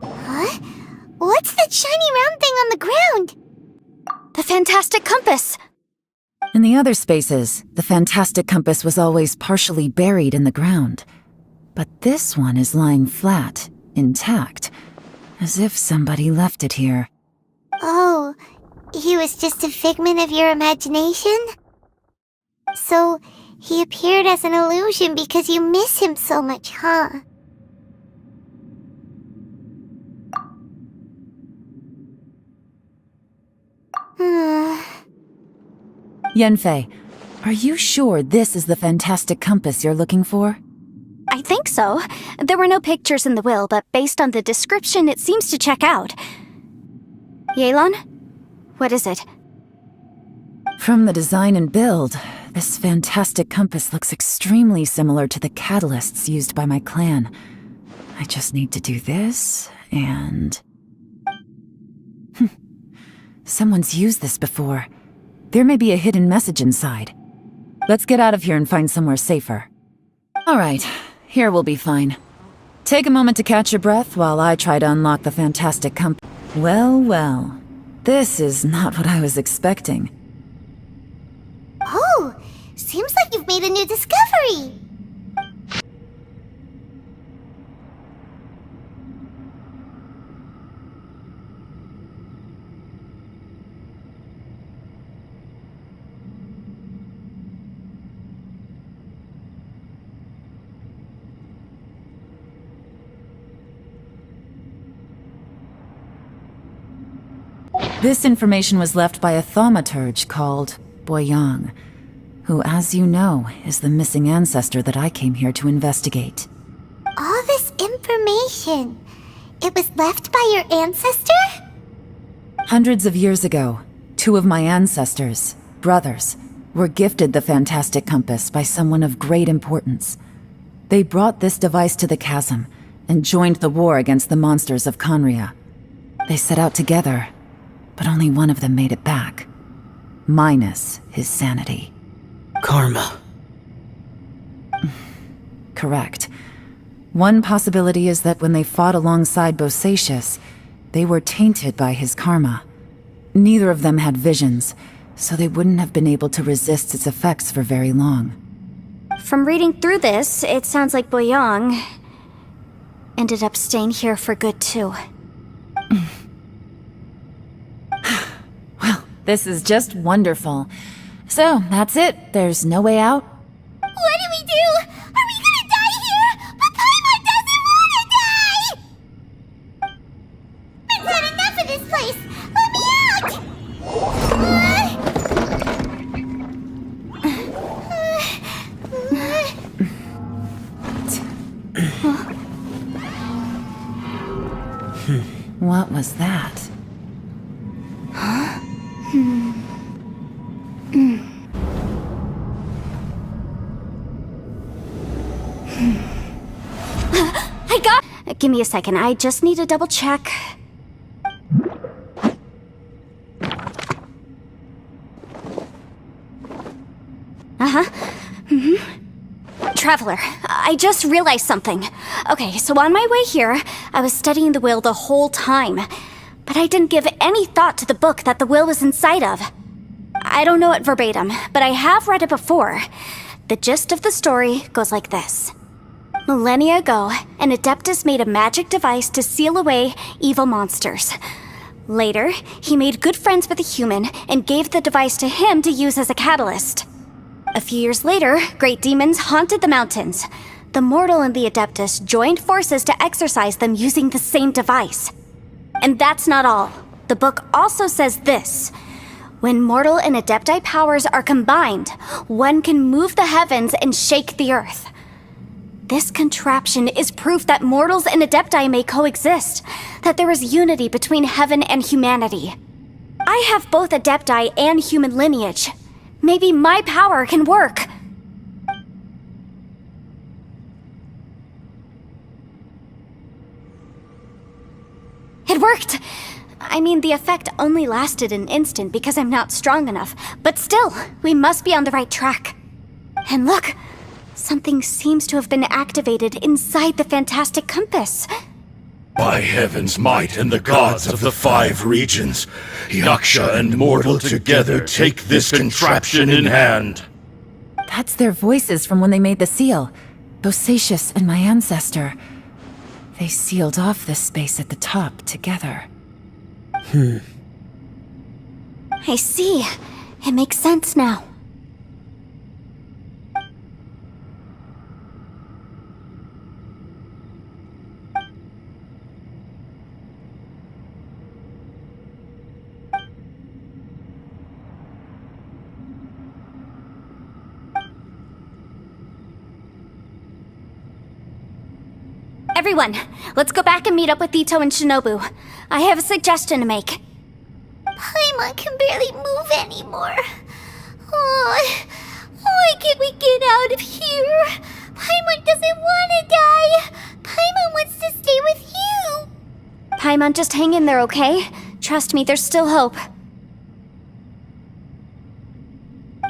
Huh? What's that shiny round thing on the ground? The fantastic compass! In the other spaces, the fantastic compass was always partially buried in the ground. But this one is lying flat, intact, as if somebody left it here. Oh, he was just a figment of your imagination? So, he appeared as an illusion because you miss him so much, huh? Yanfei, are you sure this is the fantastic compass you're looking for? I think so. There were no pictures in the will, but based on the description, it seems to check out. Yelan? What is it? From the design and build, this fantastic compass looks extremely similar to the catalysts used by my clan. I just need to do this, and... Someone's used this before. There may be a hidden message inside. Let's get out of here and find somewhere safer. Alright, here we'll be fine. Take a moment to catch your breath while I try to unlock the fantastic compass. Well, well. This is not what I was expecting. Oh, seems like you've made a new discovery. This information was left by a thaumaturge called Boyang, who, as you know, is the missing ancestor that I came here to investigate. All this information, it was left by your ancestor? Hundreds of years ago, two of my ancestors, brothers, were gifted the fantastic compass by someone of great importance. They brought this device to the chasm and joined the war against the monsters of Conria. They set out together, but only one of them made it back. Minus his sanity. Karma. Correct. One possibility is that when they fought alongside Bosacius, they were tainted by his karma. Neither of them had visions, so they wouldn't have been able to resist its effects for very long. From reading through this, it sounds like Boyang ended up staying here for good too. Well, this is just wonderful. So, that's it. There's no way out? was that? I got... Give me a second, I just need to double check. Traveler, I just realized something. Okay, so on my way here, I was studying the will the whole time. But I didn't give any thought to the book that the will was inside of. I don't know it verbatim, but I have read it before. The gist of the story goes like this. Millennia ago, an Adeptus made a magic device to seal away evil monsters. Later, he made good friends with a human and gave the device to him to use as a catalyst. A few years later, great demons haunted the mountains. The mortal and the Adeptus joined forces to exorcise them using the same device. And that's not all. The book also says this. When mortal and Adepti powers are combined, one can move the heavens and shake the earth. This contraption is proof that mortals and Adepti may coexist, that there is unity between heaven and humanity. I have both Adepti and human lineage. Maybe my power can work. It worked! I mean, the effect only lasted an instant because I'm not strong enough, but still, we must be on the right track. And look, something seems to have been activated inside the fantastic compass. By heaven's might and the gods of the 5 regions, Yaksha and mortal together take this contraption in hand. That's their voices from when they made the seal. Bosacius and my ancestor. They sealed off this space at the top together. I see. It makes sense now. Everyone, let's go back and meet up with Ito and Shinobu. I have a suggestion to make. Paimon can barely move anymore. Oh, why can't we get out of here? Paimon doesn't want to die. Paimon wants to stay with you. Paimon, just hang in there, okay? Trust me, there's still hope.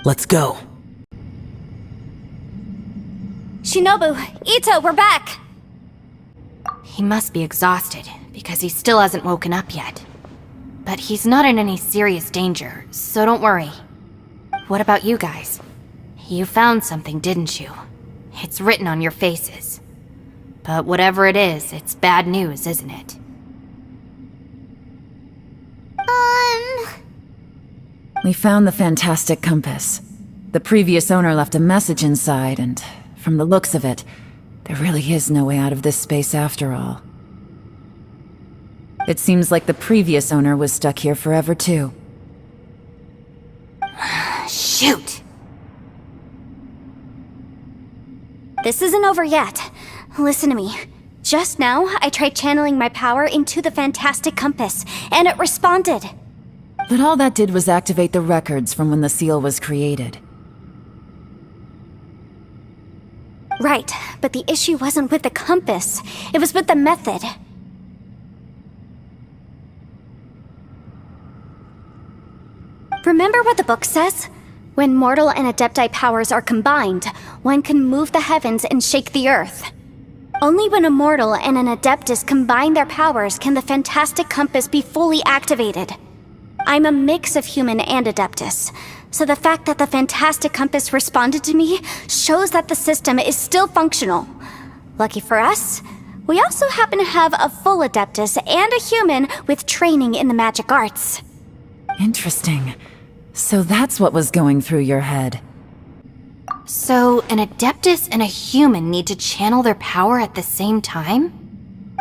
Let's go. Shinobu, Ito, we're back! He must be exhausted, because he still hasn't woken up yet. But he's not in any serious danger, so don't worry. What about you guys? You found something, didn't you? It's written on your faces. But whatever it is, it's bad news, isn't it? We found the fantastic compass. The previous owner left a message inside, and from the looks of it, there really is no way out of this space after all. It seems like the previous owner was stuck here forever too. Shoot! This isn't over yet. Listen to me. Just now, I tried channeling my power into the fantastic compass, and it responded. But all that did was activate the records from when the seal was created. Right, but the issue wasn't with the compass. It was with the method. Remember what the book says? When mortal and Adepti powers are combined, one can move the heavens and shake the earth. Only when a mortal and an Adeptus combine their powers can the fantastic compass be fully activated. I'm a mix of human and Adeptus, so the fact that the fantastic compass responded to me shows that the system is still functional. Lucky for us, we also happen to have a full Adeptus and a human with training in the magic arts. Interesting. So that's what was going through your head. So, an Adeptus and a human need to channel their power at the same time?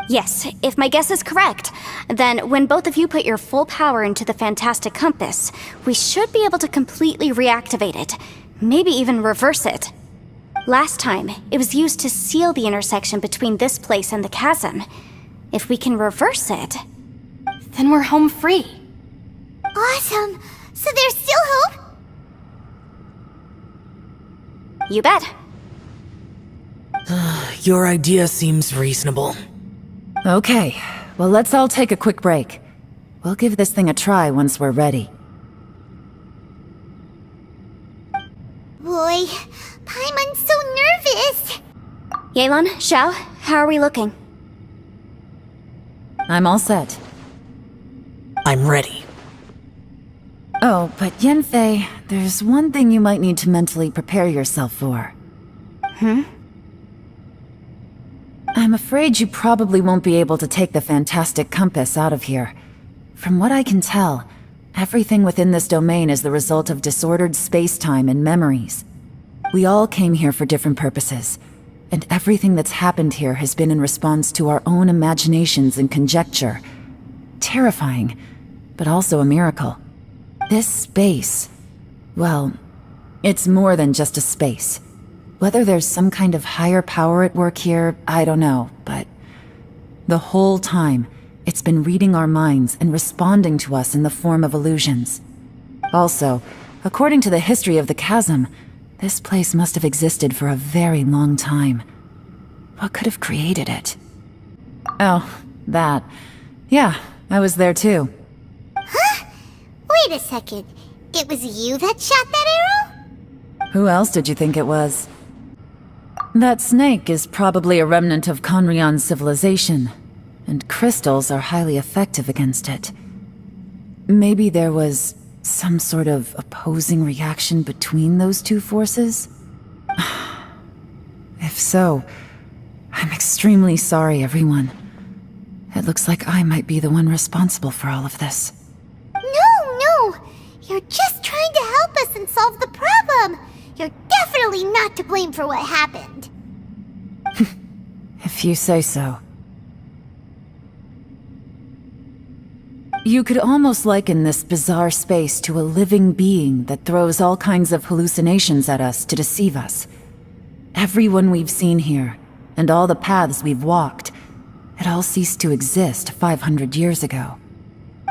Yes, if my guess is correct, then when both of you put your full power into the fantastic compass, we should be able to completely reactivate it, maybe even reverse it. Last time, it was used to seal the intersection between this place and the chasm. If we can reverse it... then we're home free. Awesome! So there's still hope? You bet. Your idea seems reasonable. Okay, well, let's all take a quick break. We'll give this thing a try once we're ready. Boy, Paimon's so nervous! Yelan, Xiao, how are we looking? I'm all set. I'm ready. Oh, but Yanfei, there's one thing you might need to mentally prepare yourself for. I'm afraid you probably won't be able to take the fantastic compass out of here. From what I can tell, everything within this domain is the result of disordered space-time and memories. We all came here for different purposes, and everything that's happened here has been in response to our own imaginations and conjecture. Terrifying, but also a miracle. This space, well, it's more than just a space. Whether there's some kind of higher power at work here, I don't know, but the whole time, it's been reading our minds and responding to us in the form of illusions. Also, according to the history of the chasm, this place must have existed for a very long time. What could have created it? Oh, that. Yeah, I was there too. Huh? Wait a second. It was you that shot that arrow? Who else did you think it was? That snake is probably a remnant of Conrion's civilization, and crystals are highly effective against it. Maybe there was some sort of opposing reaction between those two forces? If so, I'm extremely sorry, everyone. It looks like I might be the one responsible for all of this. No! You're just trying to help us and solve the problem! You're definitely not to blame for what happened. If you say so. You could almost liken this bizarre space to a living being that throws all kinds of hallucinations at us to deceive us. Everyone we've seen here, and all the paths we've walked, it all ceased to exist 500 years ago.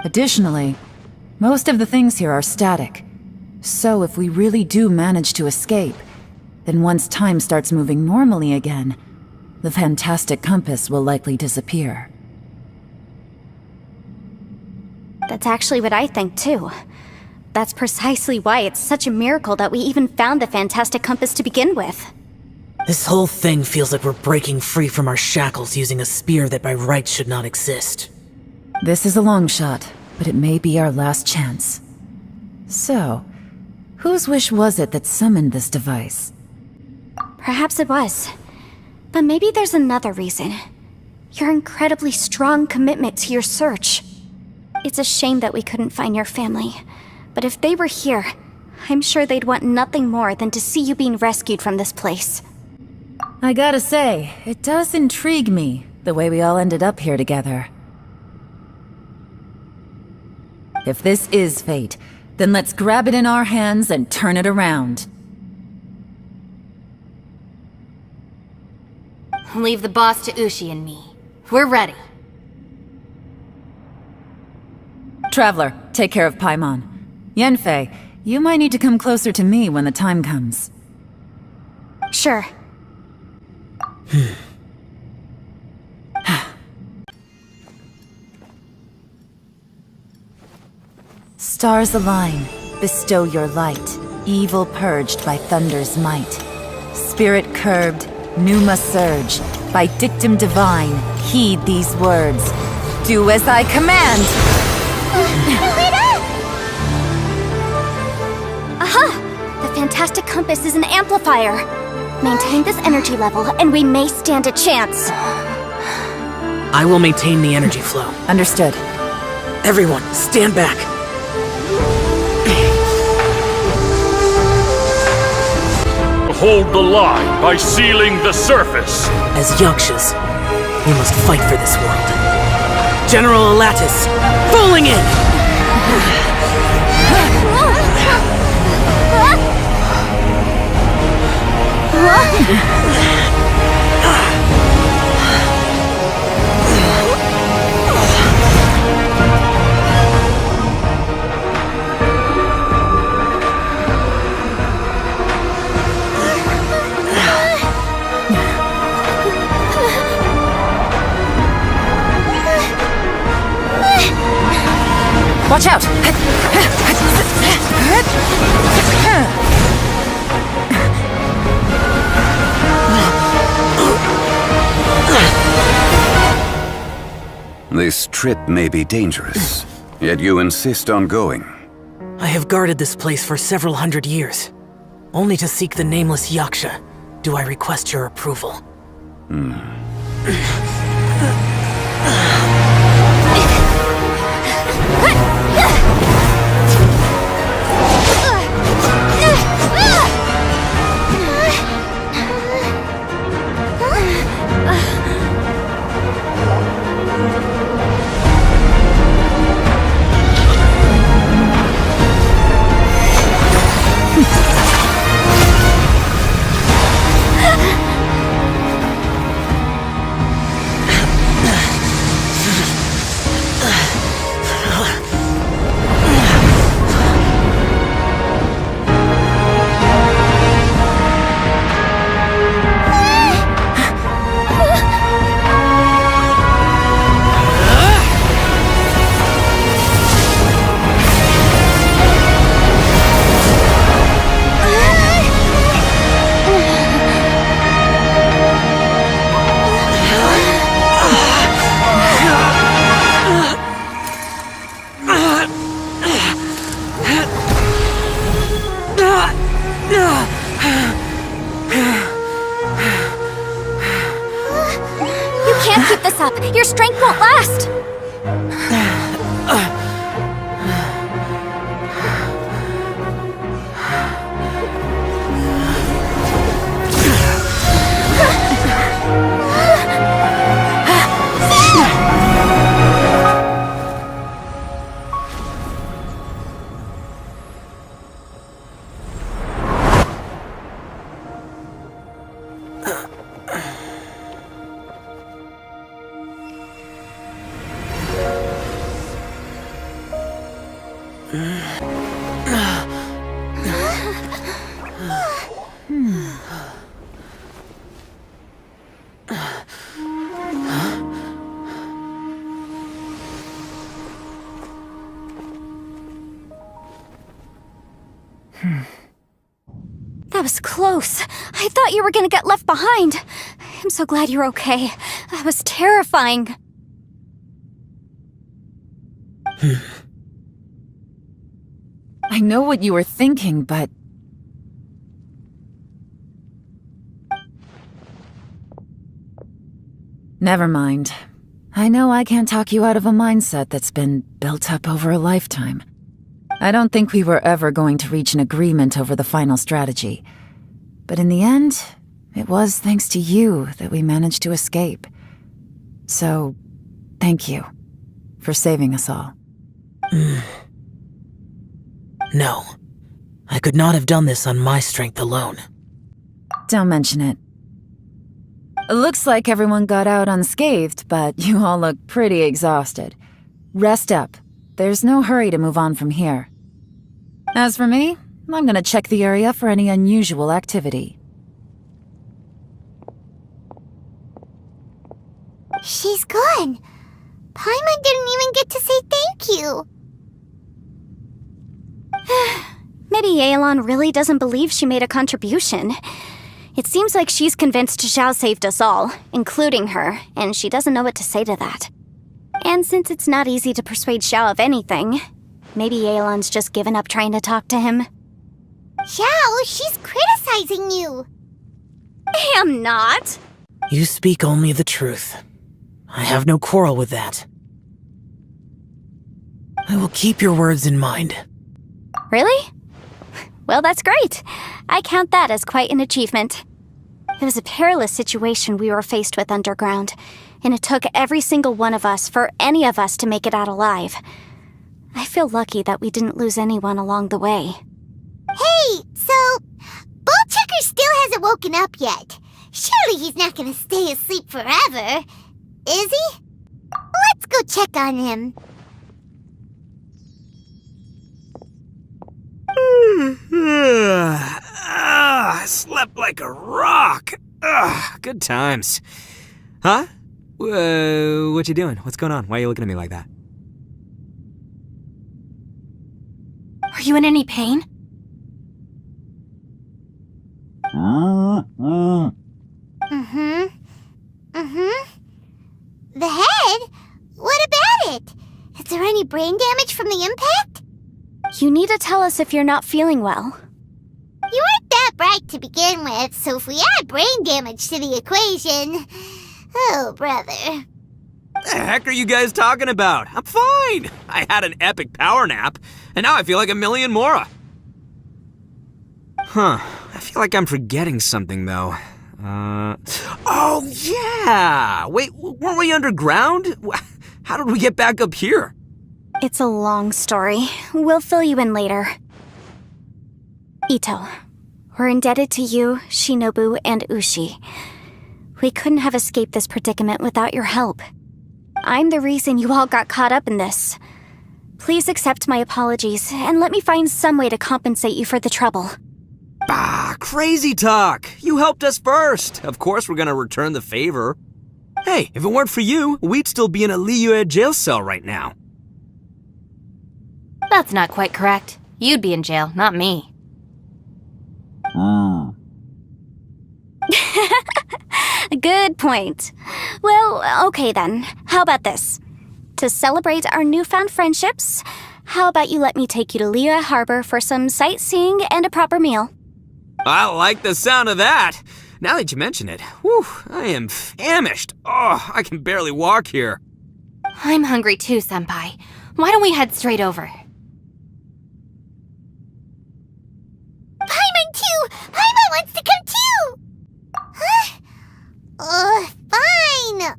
Additionally, most of the things here are static. So if we really do manage to escape, then once time starts moving normally again, the fantastic compass will likely disappear. That's actually what I think too. That's precisely why it's such a miracle that we even found the fantastic compass to begin with. This whole thing feels like we're breaking free from our shackles using a spear that by rights should not exist. This is a long shot, but it may be our last chance. So, whose wish was it that summoned this device? Perhaps it was. But maybe there's another reason. Your incredibly strong commitment to your search. It's a shame that we couldn't find your family. But if they were here, I'm sure they'd want nothing more than to see you being rescued from this place. I gotta say, it does intrigue me, the way we all ended up here together. If this is fate, then let's grab it in our hands and turn it around. Leave the boss to Ushi and me. We're ready. Traveler, take care of Paimon. Yanfei, you might need to come closer to me when the time comes. Sure. Stars align, bestow your light, evil purged by thunder's might. Spirit curbed, pneuma surge, by dictum divine, heed these words. Do as I command! Aha! The fantastic compass is an amplifier. Maintain this energy level, and we may stand a chance. I will maintain the energy flow. Understood. Everyone, stand back. Hold the line by sealing the surface. As Yakshas, we must fight for this world. General Alatus, falling in! This trip may be dangerous, yet you insist on going. I have guarded this place for several hundred years. Only to seek the nameless Yaksha do I request your approval. Keep this up. Your strength won't last. That was close. I thought you were gonna get left behind. I'm so glad you're okay. That was terrifying. I know what you were thinking, but... Never mind. I know I can't talk you out of a mindset that's been built up over a lifetime. I don't think we were ever going to reach an agreement over the final strategy. But in the end, it was thanks to you that we managed to escape. So, thank you for saving us all. No. I could not have done this on my strength alone. Don't mention it. It looks like everyone got out unscathed, but you all look pretty exhausted. Rest up. There's no hurry to move on from here. As for me, I'm gonna check the area for any unusual activity. She's gone. Paimon didn't even get to say thank you. Maybe Yelan really doesn't believe she made a contribution. It seems like she's convinced Xiao saved us all, including her, and she doesn't know what to say to that. And since it's not easy to persuade Xiao of anything, maybe Yelan's just given up trying to talk to him. Xiao, she's criticizing you. I'm not. You speak only the truth. I have no quarrel with that. I will keep your words in mind. Really? Well, that's great. I count that as quite an achievement. It was a perilous situation we were faced with underground, and it took every single one of us for any of us to make it out alive. I feel lucky that we didn't lose anyone along the way. Hey, so Bullchecker still hasn't woken up yet. Surely he's not gonna stay asleep forever, is he? Let's go check on him. I slept like a rock. Good times. Huh? What you doing? What's going on? Why are you looking at me like that? Are you in any pain? The head? What there any brain damage from the impact? You need to tell us if you're not feeling well. You weren't that bright to begin with, so if we add brain damage to the equation... Oh, brother. The heck are you guys talking about? I'm fine. I had an epic power nap, and now I feel like a million more. Huh. I feel like I'm forgetting something, though. Oh, yeah! Wait, weren't we underground? How did we get back up here? It's a long story. We'll fill you in later. Ito, we're indebted to you, Shinobu, and Ushi. We couldn't have escaped this predicament without your help. I'm the reason you all got caught up in this. Please accept my apologies, and let me find some way to compensate you for the trouble. Bah, crazy talk! You helped us first! Of course we're gonna return the favor. Hey, if it weren't for you, we'd still be in a Liyue jail cell right now. That's not quite correct. You'd be in jail, not me. Good point. Well, okay then. How about this? To celebrate our newfound friendships, how about you let me take you to Liyue Harbor for some sightseeing and a proper meal? I like the sound of that! Now that you mention it, whew, I am famished. Oh, I can barely walk here. I'm hungry too, Senpai. Why don't we head straight over? Paimon too! Paimon wants to come too! Huh? Fine!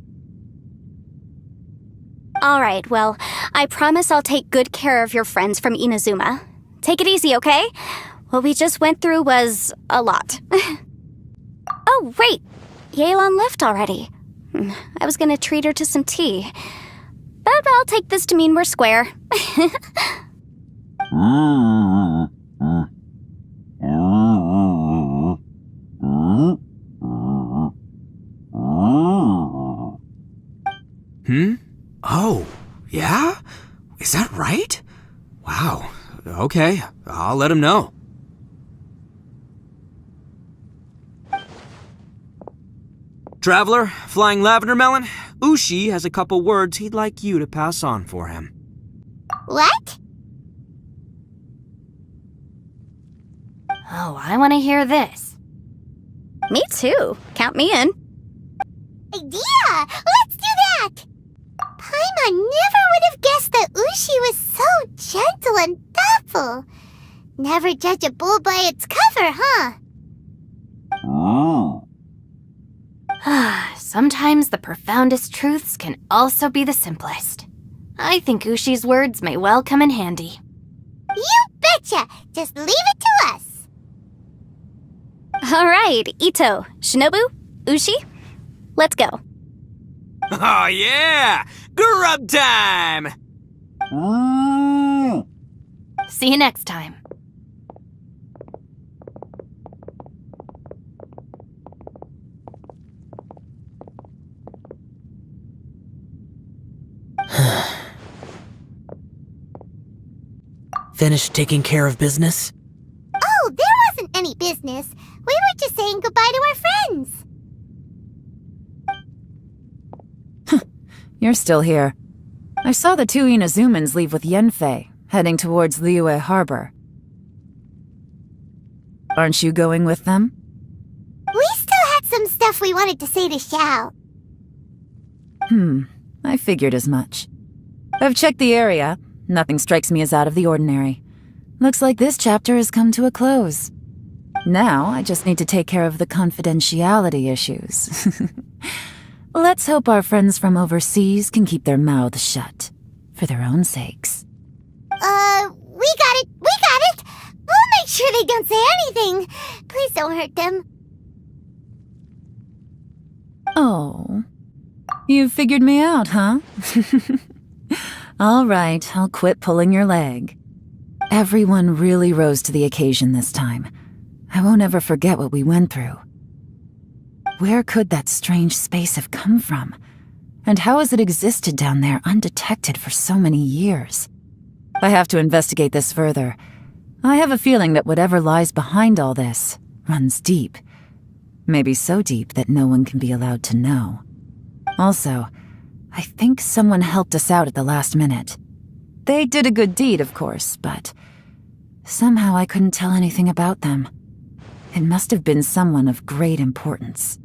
Alright, well, I promise I'll take good care of your friends from Inazuma. Take it easy, okay? What we just went through was a lot. Oh, wait! Yelan left already. I was gonna treat her to some tea. But I'll take this to mean we're square. Oh, yeah? Is that right? Wow. Okay, I'll let him know. Traveler, Flying Lavender Melon, Ushi has a couple words he'd like you to pass on for him. What? Oh, I want to hear this. Me too. Count me in. Idea! Let's do that! Paimon never would have guessed that Ushi was so gentle and thoughtful. Never judge a bull by its cover, huh? Sometimes the profoundest truths can also be the simplest. I think Ushi's words may well come in handy. You betcha! Just leave it to us! Alright, Ito, Shinobu, Ushi, let's go. Oh yeah! Grub time! See you next time. Finished taking care of business? Oh, there wasn't any business. We were just saying goodbye to our friends. You're still here. I saw the two Inazumans leave with Yenfei, heading towards Liyue Harbor. Aren't you going with them? We still had some stuff we wanted to say to Xiao. I figured as much. I've checked the area. Nothing strikes me as out of the ordinary. Looks like this chapter has come to a close. Now, I just need to take care of the confidentiality issues. Let's hope our friends from overseas can keep their mouths shut. For their own sakes. We got it! We'll make sure they don't say anything. Please don't hurt them. Oh. You figured me out, huh? All right, I'll quit pulling your leg. Everyone really rose to the occasion this time. I won't ever forget what we went through. Where could that strange space have come from? And how has it existed down there undetected for so many years? I have to investigate this further. I have a feeling that whatever lies behind all this runs deep. Maybe so deep that no one can be allowed to know. Also, I think someone helped us out at the last minute. They did a good deed, of course, but somehow I couldn't tell anything about them. It must have been someone of great importance.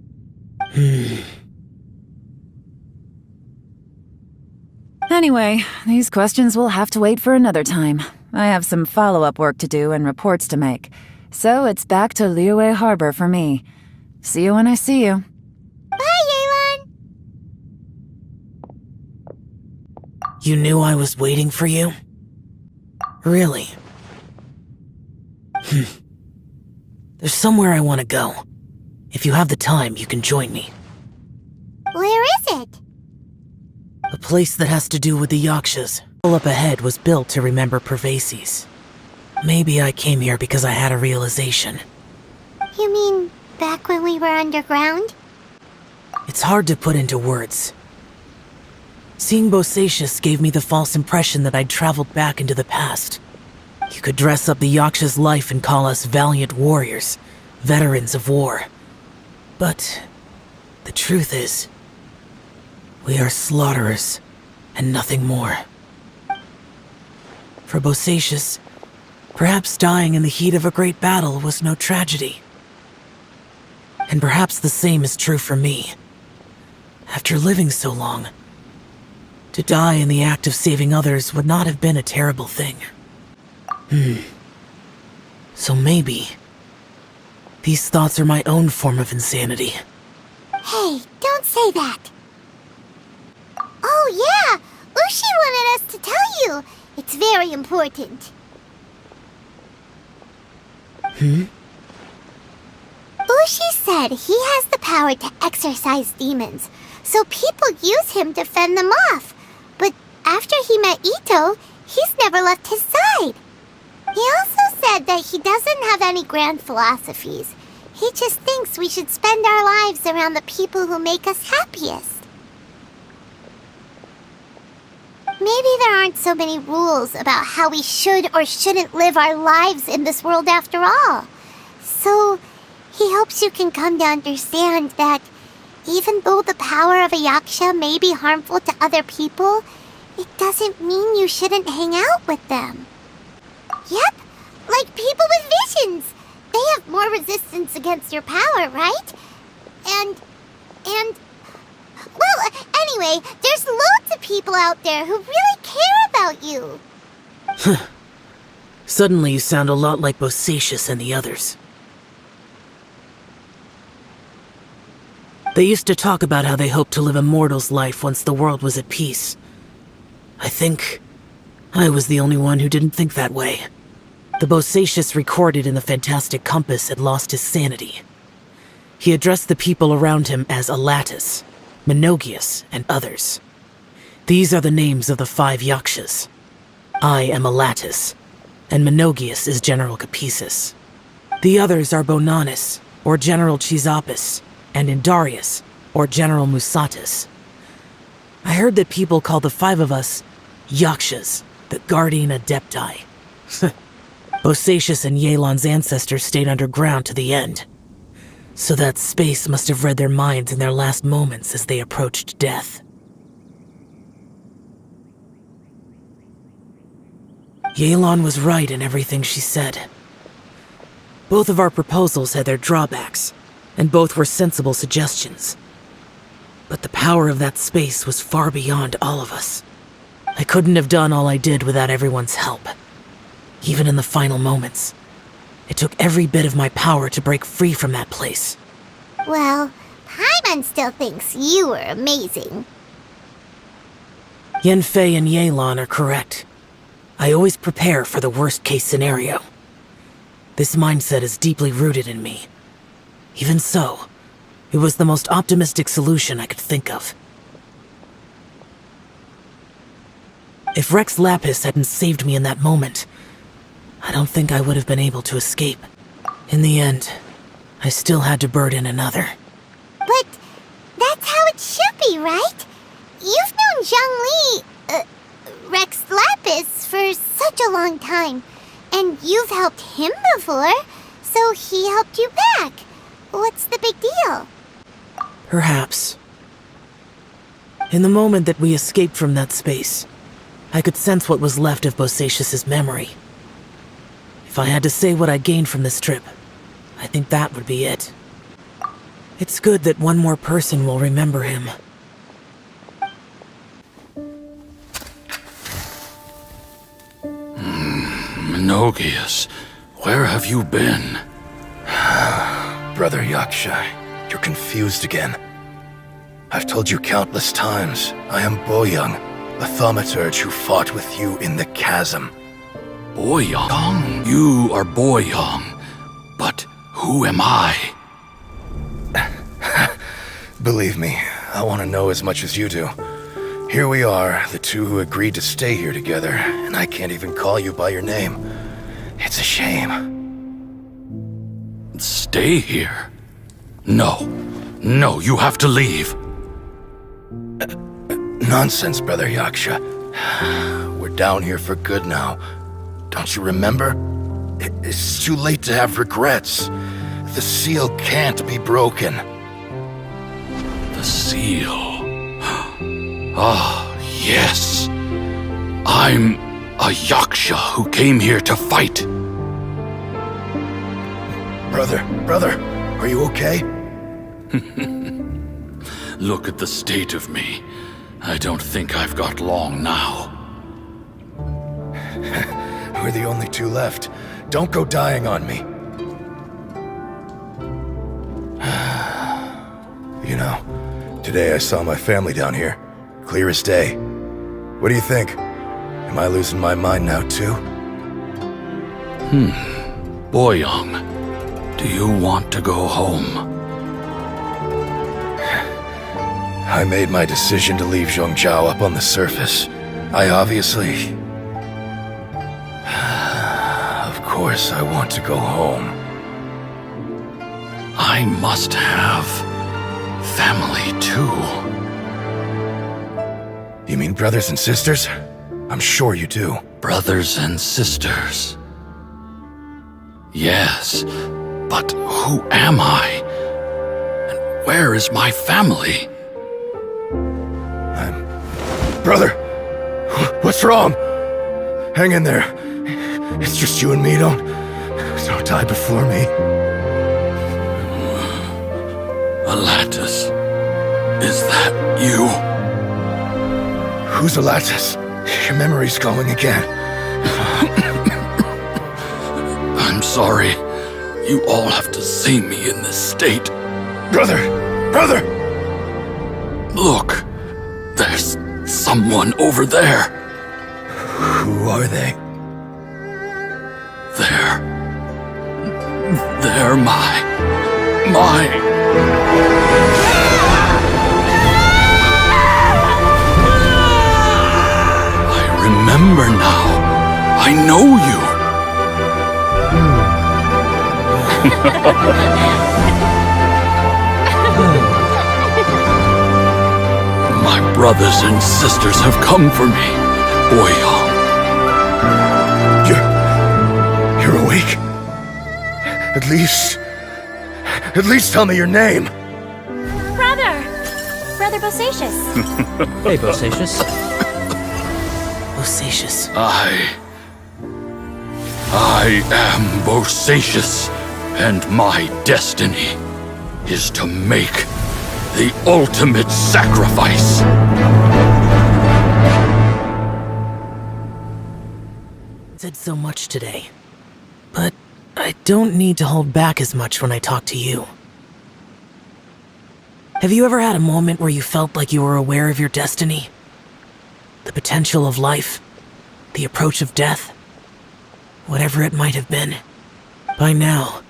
Anyway, these questions will have to wait for another time. I have some follow-up work to do and reports to make. So it's back to Liyue Harbor for me. See you when I see you. Bye, Yelan! You knew I was waiting for you? Really? There's somewhere I want to go. If you have the time, you can join me. Where is it? A place that has to do with the Yakshas. All up ahead was built to remember Pervases. Maybe I came here because I had a realization. You mean back when we were underground? It's hard to put into words. Seeing Bosacius gave me the false impression that I'd traveled back into the past. You could dress up the Yaksha's life and call us valiant warriors, veterans of war. But the truth is, we are slaughterers, and nothing more. For Bosacius, perhaps dying in the heat of a great battle was no tragedy. And perhaps the same is true for me. After living so long, to die in the act of saving others would not have been a terrible thing. So maybe these thoughts are my own form of insanity. Hey, don't say that. Oh yeah, Ushi wanted us to tell you. It's very important. Ushi said he has the power to exorcise demons, so people use him to fend them off. But after he met Ito, he's never left his side. He also said that he doesn't have any grand philosophies. He just thinks we should spend our lives around the people who make us happiest. Maybe there aren't so many rules about how we should or shouldn't live our lives in this world after all. So, he hopes you can come to understand that even though the power of a yaksha may be harmful to other people, it doesn't mean you shouldn't hang out with them. Yep, like people with visions. They have more resistance against your power, right? Well, anyway, there's loads of people out there who really care about you. Suddenly you sound a lot like Bosacius and the others. They used to talk about how they hoped to live a mortal's life once the world was at peace. I think I was the only one who didn't think that way. The Bosacius recorded in the Fantastic Compass had lost his sanity. He addressed the people around him as Alatus, Menogius, and others. These are the names of the 5 Yakshas. I am Alatus, and Menogius is General Capisis. The others are Bonanis, or General Chizapis, and Indarius, or General Musatus. I heard that people call the 5 of us Yakshas, the Guardian Adepti. Bosacius and Yelan's ancestors stayed underground to the end. So that space must have read their minds in their last moments as they approached death. Yelan was right in everything she said. Both of our proposals had their drawbacks, and both were sensible suggestions. But the power of that space was far beyond all of us. I couldn't have done all I did without everyone's help. Even in the final moments, it took every bit of my power to break free from that place. Well, Paimon still thinks you were amazing. Yanfei and Yelan are correct. I always prepare for the worst-case scenario. This mindset is deeply rooted in me. Even so, it was the most optimistic solution I could think of. If Rex Lapis hadn't saved me in that moment, I don't think I would have been able to escape. In the end, I still had to burden another. But that's how it should be, right? You've known Zhang Li, Rex Lapis, for such a long time. And you've helped him before, so he helped you back. What's the big deal? Perhaps. In the moment that we escaped from that space, I could sense what was left of Bosacius's memory. If I had to say what I gained from this trip, I think that would be it. It's good that one more person will remember him. Menogius, where have you been? Brother Yaksha, you're confused again. I've told you countless times, I am Boyoung, a thaumaturge who fought with you in the chasm. Boyoung? You are Boyoung, but who am I? Believe me, I want to know as much as you do. Here we are, the two who agreed to stay here together, and I can't even call you by your name. It's a shame. Stay here? No. No, you have to leave. Nonsense, Brother Yaksha. We're down here for good now. Don't you remember? It's too late to have regrets. The seal can't be broken. The seal. Ah, yes. I'm a Yaksha who came here to fight. Brother, are you okay? Look at the state of me. I don't think I've got long now. We're the only two left. Don't go dying on me. You know, today I saw my family down here. Clear as day. What do you think? Am I losing my mind now too? Boyoung, do you want to go home? I made my decision to leave Zhongzhou up on the surface. I obviously... Of course I want to go home. I must have family too. You mean brothers and sisters? I'm sure you do. Brothers and sisters. Yes, but who am I? And where is my family? Brother! What's wrong? Hang in there. It's just you and me, don't die before me. Alatus, is that you? Who's Alatus? Your memory's going again. I'm sorry. You all have to see me in this state. Brother! Look, there's someone over there. Who are they? They're my... I remember now. I know you. My brothers and sisters have come for me, Boyoung. You're awake? At least tell me your name. Brother Bosacius. Hey, Bosacius. Bosacius. I am Bosacius, and my destiny is to make the ultimate sacrifice. Said so much today, but I don't need to hold back as much when I talk to you. Have you ever had a moment where you felt like you were aware of your destiny? The potential of life? The approach of death? Whatever it might have been. By now,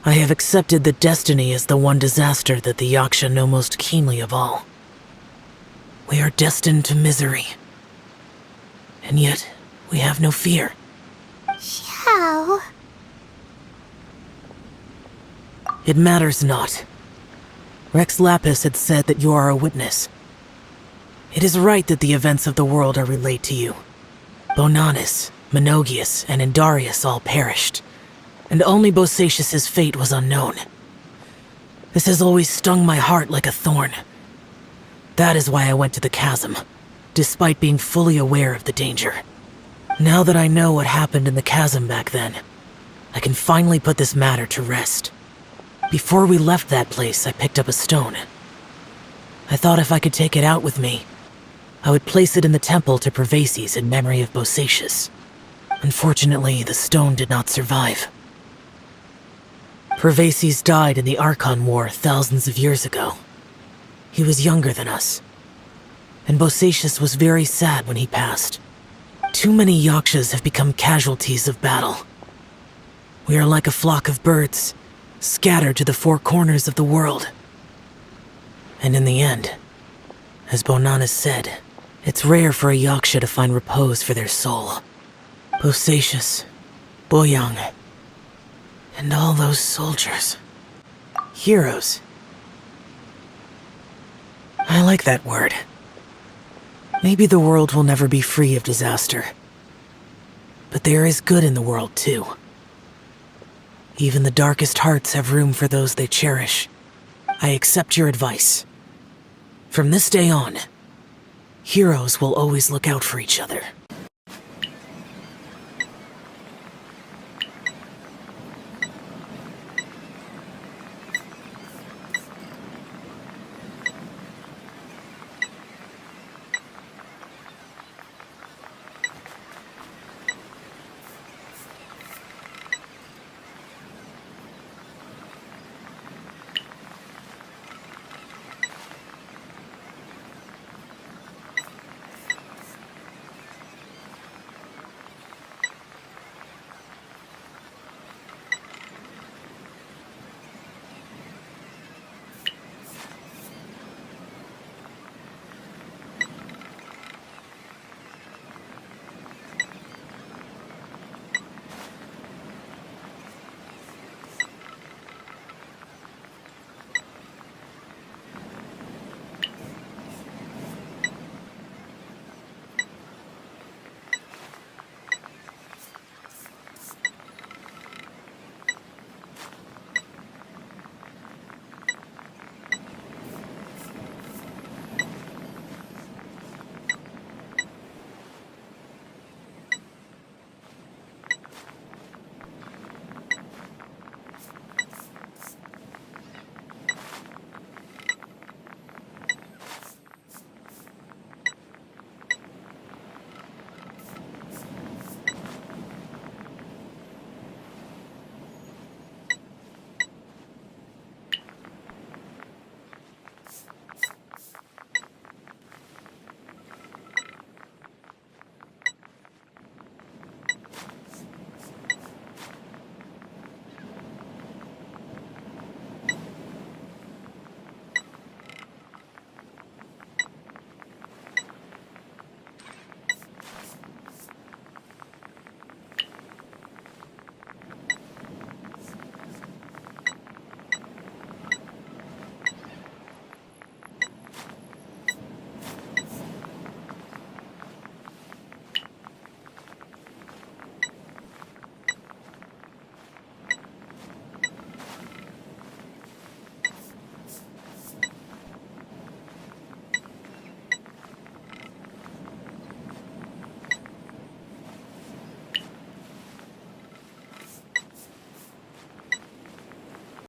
I have accepted that destiny is the one disaster that the Yaksha know most keenly of all. We are destined to misery. And yet, we have no fear. Xiao. It matters not. Rex Lapis had said that you are a witness. It is right that the events of the world are relayed to you. Bonanis, Menogius, and Indarius all perished, and only Bosacius's fate was unknown. This has always stung my heart like a thorn. That is why I went to the chasm, despite being fully aware of the danger. Now that I know what happened in the chasm back then, I can finally put this matter to rest. Before we left that place, I picked up a stone. I thought if I could take it out with me, I would place it in the temple to Peligrosos in memory of Bosacius. Unfortunately, the stone did not survive. Peligrosos died in the Archon War thousands of years ago. He was younger than us, and Bosacius was very sad when he passed. Too many Yakshas have become casualties of battle. We are like a flock of birds, scattered to the four corners of the world. And in the end, as Bonanas said, it's rare for a Yaksha to find repose for their soul. Bosacius, Boyang, and all those soldiers. Heroes. I like that word. Maybe the world will never be free of disaster. But there is good in the world, too. Even the darkest hearts have room for those they cherish. I accept your advice. From this day on, heroes will always look out for each other.